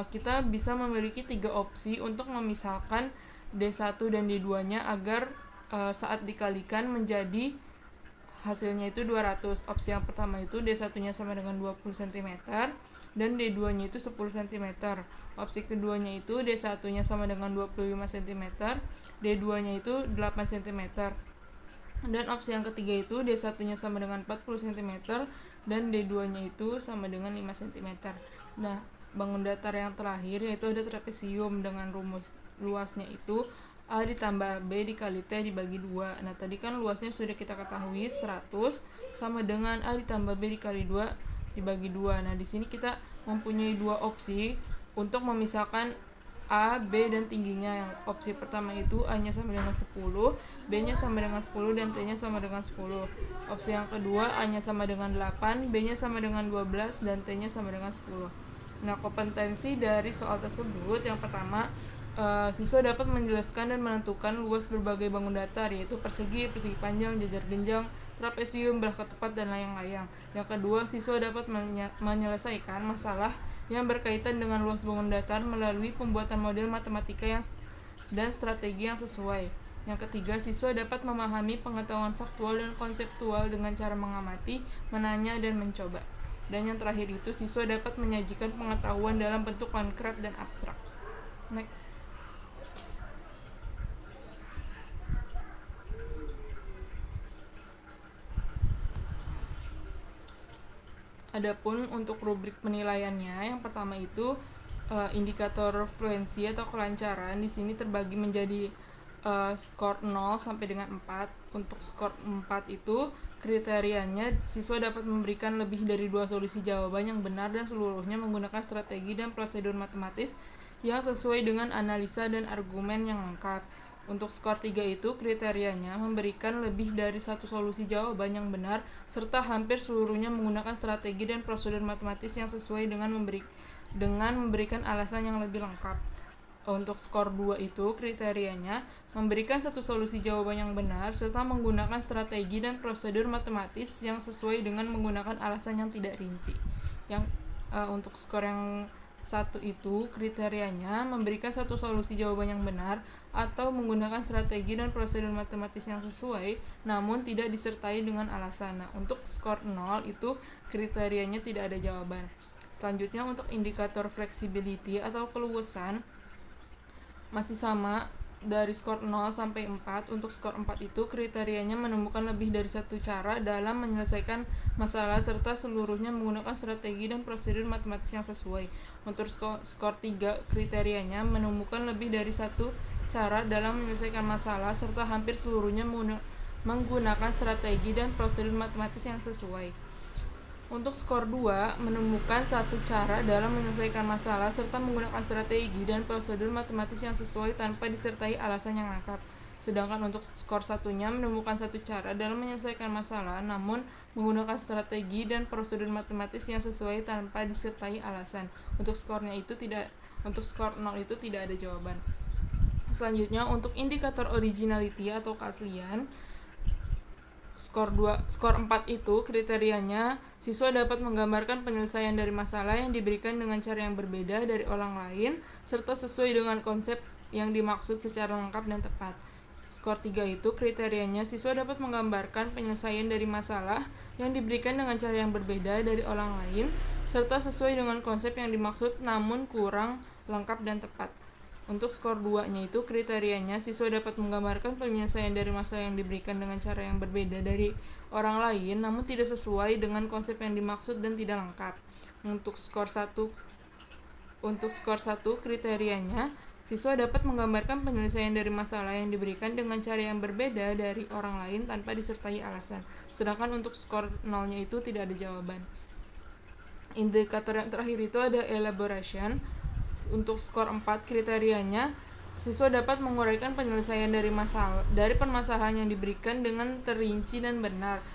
S1: kita bisa memiliki 3 opsi untuk memisahkan D1 dan D2-nya agar saat dikalikan menjadi hasilnya itu 200. Opsi yang pertama itu D1-nya sama dengan 20 cm dan D2-nya itu 10 cm. Opsi keduanya itu D1-nya sama dengan 25 cm, D2-nya itu 8 cm. Dan opsi yang ketiga itu D1-nya sama dengan 40 cm dan D2-nya itu sama dengan 5 cm. Nah, bangun datar yang terakhir yaitu ada trapesium dengan rumus luasnya itu A ditambah B dikali T dibagi 2. Nah, tadi kan luasnya sudah kita ketahui 100 sama dengan A ditambah B dikali 2 dibagi 2. Nah, di sini kita mempunyai 2 opsi untuk memisahkan A, B, dan tingginya. Yang opsi pertama itu A-nya sama dengan 10, B-nya sama dengan 10, dan T-nya sama dengan 10. Opsi yang kedua A-nya sama dengan 8, B-nya sama dengan 12, dan T-nya sama dengan 10. Nah, kompetensi dari soal tersebut yang pertama, siswa dapat menjelaskan dan menentukan luas berbagai bangun datar, yaitu persegi, persegi panjang, jajar genjang, trapesium, belah ketupat, dan layang-layang. Yang kedua, siswa dapat menyelesaikan masalah yang berkaitan dengan luas bangun datar melalui pembuatan model matematika dan strategi yang sesuai. Yang ketiga, siswa dapat memahami pengetahuan faktual dan konseptual dengan cara mengamati, menanya, dan mencoba. Dan yang terakhir itu, siswa dapat menyajikan pengetahuan dalam bentuk konkret dan abstrak. Next. Adapun untuk rubrik penilaiannya, yang pertama itu indikator fluensi atau kelancaran di sini terbagi menjadi skor 0 sampai dengan 4. Untuk skor 4 itu kriterianya siswa dapat memberikan lebih dari 2 solusi jawaban yang benar dan seluruhnya menggunakan strategi dan prosedur matematis yang sesuai dengan analisa dan argumen yang lengkap. Untuk skor 3 itu kriterianya memberikan lebih dari satu solusi jawaban yang benar serta hampir seluruhnya menggunakan strategi dan prosedur matematis yang sesuai dengan memberikan alasan yang lebih lengkap. Untuk skor 2 itu kriterianya memberikan satu solusi jawaban yang benar serta menggunakan strategi dan prosedur matematis yang sesuai dengan menggunakan alasan yang tidak rinci. Untuk skor yang 1 itu kriterianya memberikan satu solusi jawaban yang benar atau menggunakan strategi dan prosedur matematis yang sesuai namun tidak disertai dengan alasan. Nah, untuk skor 0 itu kriterianya tidak ada jawaban. Selanjutnya untuk indikator flexibility atau keluasan masih sama dari skor 0 sampai 4. Untuk skor 4 itu kriterianya menemukan lebih dari satu cara dalam menyelesaikan masalah serta seluruhnya menggunakan strategi dan prosedur matematis yang sesuai. Untuk skor 3 kriterianya menemukan lebih dari satu cara dalam menyelesaikan masalah serta hampir seluruhnya menggunakan strategi dan prosedur matematis yang sesuai. Untuk skor 2 menemukan satu cara dalam menyelesaikan masalah serta menggunakan strategi dan prosedur matematis yang sesuai tanpa disertai alasan yang lengkap. Sedangkan untuk skor 1-nya menemukan satu cara dalam menyelesaikan masalah namun menggunakan strategi dan prosedur matematis yang sesuai tanpa disertai alasan. Untuk skor 0 itu tidak ada jawaban. Selanjutnya untuk indikator originality atau keaslian, skor 4 itu kriterianya siswa dapat menggambarkan penyelesaian dari masalah yang diberikan dengan cara yang berbeda dari orang lain serta sesuai dengan konsep yang dimaksud secara lengkap dan tepat. Skor 3 itu kriterianya siswa dapat menggambarkan penyelesaian dari masalah yang diberikan dengan cara yang berbeda dari orang lain serta sesuai dengan konsep yang dimaksud namun kurang lengkap dan tepat. Untuk skor 2-nya itu kriterianya siswa dapat menggambarkan penyelesaian dari masalah yang diberikan dengan cara yang berbeda dari orang lain namun tidak sesuai dengan konsep yang dimaksud dan tidak lengkap. Untuk skor 1 kriterianya siswa dapat menggambarkan penyelesaian dari masalah yang diberikan dengan cara yang berbeda dari orang lain tanpa disertai alasan. Sedangkan untuk skor 0-nya itu tidak ada jawaban. Indikator yang terakhir itu ada elaboration. Untuk skor 4 kriterianya siswa dapat menguraikan penyelesaian dari permasalahan yang diberikan dengan terinci dan benar.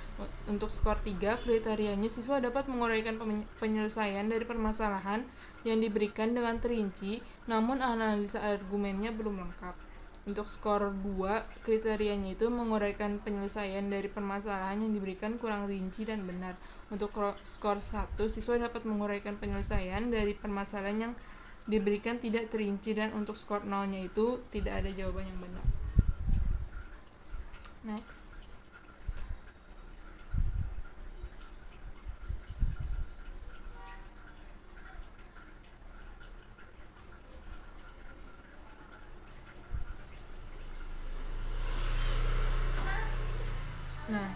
S1: Untuk skor 3 kriterianya siswa dapat menguraikan penyelesaian dari permasalahan yang diberikan dengan terinci namun analisa argumennya belum lengkap. Untuk skor 2 kriterianya itu menguraikan penyelesaian dari permasalahan yang diberikan kurang rinci dan benar. Untuk skor 1 siswa dapat menguraikan penyelesaian dari permasalahan yang diberikan tidak terinci dan untuk skor 0-nya itu tidak ada jawaban yang benar. Next. Nah,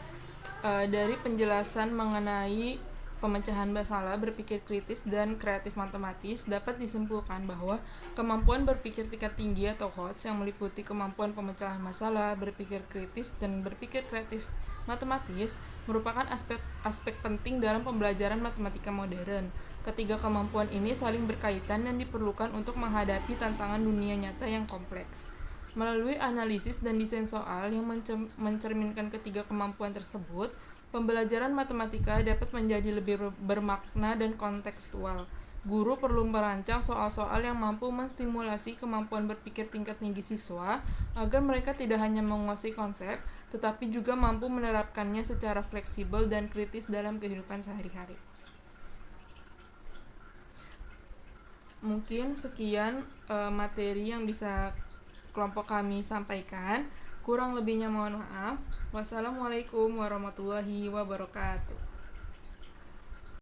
S1: dari penjelasan mengenai pemecahan masalah, berpikir kritis, dan kreatif matematis, dapat disimpulkan bahwa kemampuan berpikir tingkat tinggi atau HOTS yang meliputi kemampuan pemecahan masalah, berpikir kritis, dan berpikir kreatif matematis merupakan aspek penting dalam pembelajaran matematika modern. Ketiga kemampuan ini saling berkaitan dan diperlukan untuk menghadapi tantangan dunia nyata yang kompleks. Melalui analisis dan desain soal yang mencerminkan ketiga kemampuan tersebut, pembelajaran matematika dapat menjadi lebih bermakna dan kontekstual. Guru perlu merancang soal-soal yang mampu menstimulasi kemampuan berpikir tingkat tinggi siswa agar mereka tidak hanya menguasai konsep, tetapi juga mampu menerapkannya secara fleksibel dan kritis dalam kehidupan sehari-hari. Mungkin sekian materi yang bisa kelompok kami sampaikan. Kurang lebihnya mohon maaf. Wassalamualaikum warahmatullahi wabarakatuh.